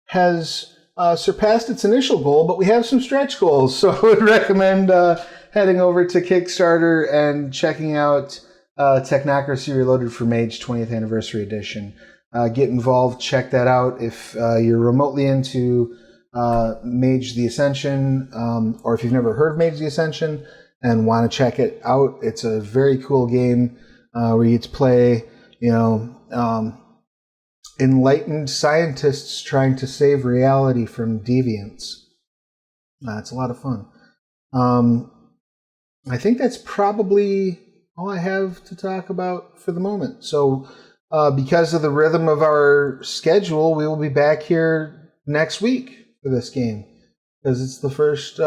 Speaker 1: has surpassed its initial goal, but we have some stretch goals. So I would recommend heading over to Kickstarter and checking out Technocracy Reloaded for Mage 20th Anniversary Edition. Get involved, check that out. If you're remotely into Mage the Ascension, or if you've never heard of Mage the Ascension and want to check it out, it's a very cool game where you get to play, enlightened scientists trying to save reality from deviants. It's a lot of fun. I think that's probably all I have to talk about for the moment. So because of the rhythm of our schedule, we will be back here next week for this game because it's the first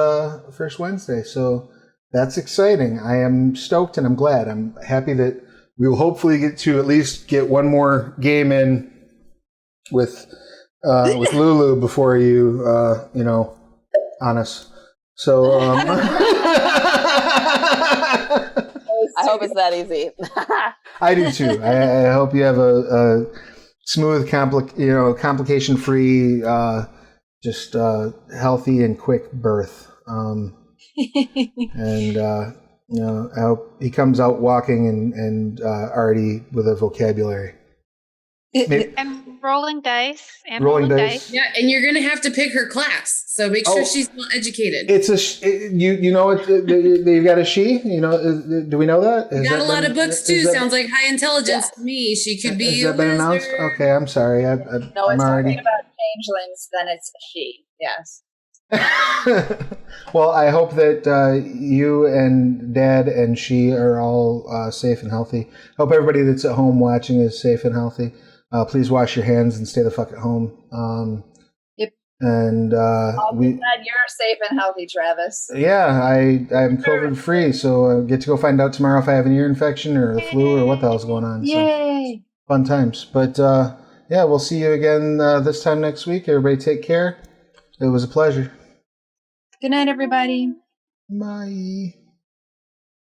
Speaker 1: Wednesday. So that's exciting. I am stoked and I'm glad. I'm happy that we will hopefully get to at least get one more game in with Lulu before you on us. So
Speaker 5: I hope it's that easy.
Speaker 1: I do too. I hope you have a smooth, complication-free, just healthy and quick birth. And I hope he comes out walking and already with a vocabulary.
Speaker 3: I'm rolling dice.
Speaker 1: Rolling dice.
Speaker 7: Yeah, and you're gonna have to pick her class, so make sure she's well educated.
Speaker 1: It's you know it. They've got a she. Do we know that?
Speaker 7: You got a lot of books too. Sounds like high intelligence to me. She could be.
Speaker 1: Has that been announced? Okay, I'm sorry.
Speaker 4: No, it's talking about changelings. Then it's a she. Yes.
Speaker 1: Well, I hope that you and Dad and she are all safe and healthy. Hope everybody that's at home watching is safe and healthy. Please wash your hands and stay the fuck at home.
Speaker 4: Yep.
Speaker 1: And
Speaker 4: glad you're safe and healthy, Travis.
Speaker 1: Yeah, I'm COVID free, so I get to go find out tomorrow if I have an ear infection or the flu or what the hell's going on.
Speaker 10: Yay!
Speaker 1: So, fun times. But yeah, we'll see you again this time next week. Everybody take care. It was a pleasure.
Speaker 10: Good night, everybody.
Speaker 1: Bye.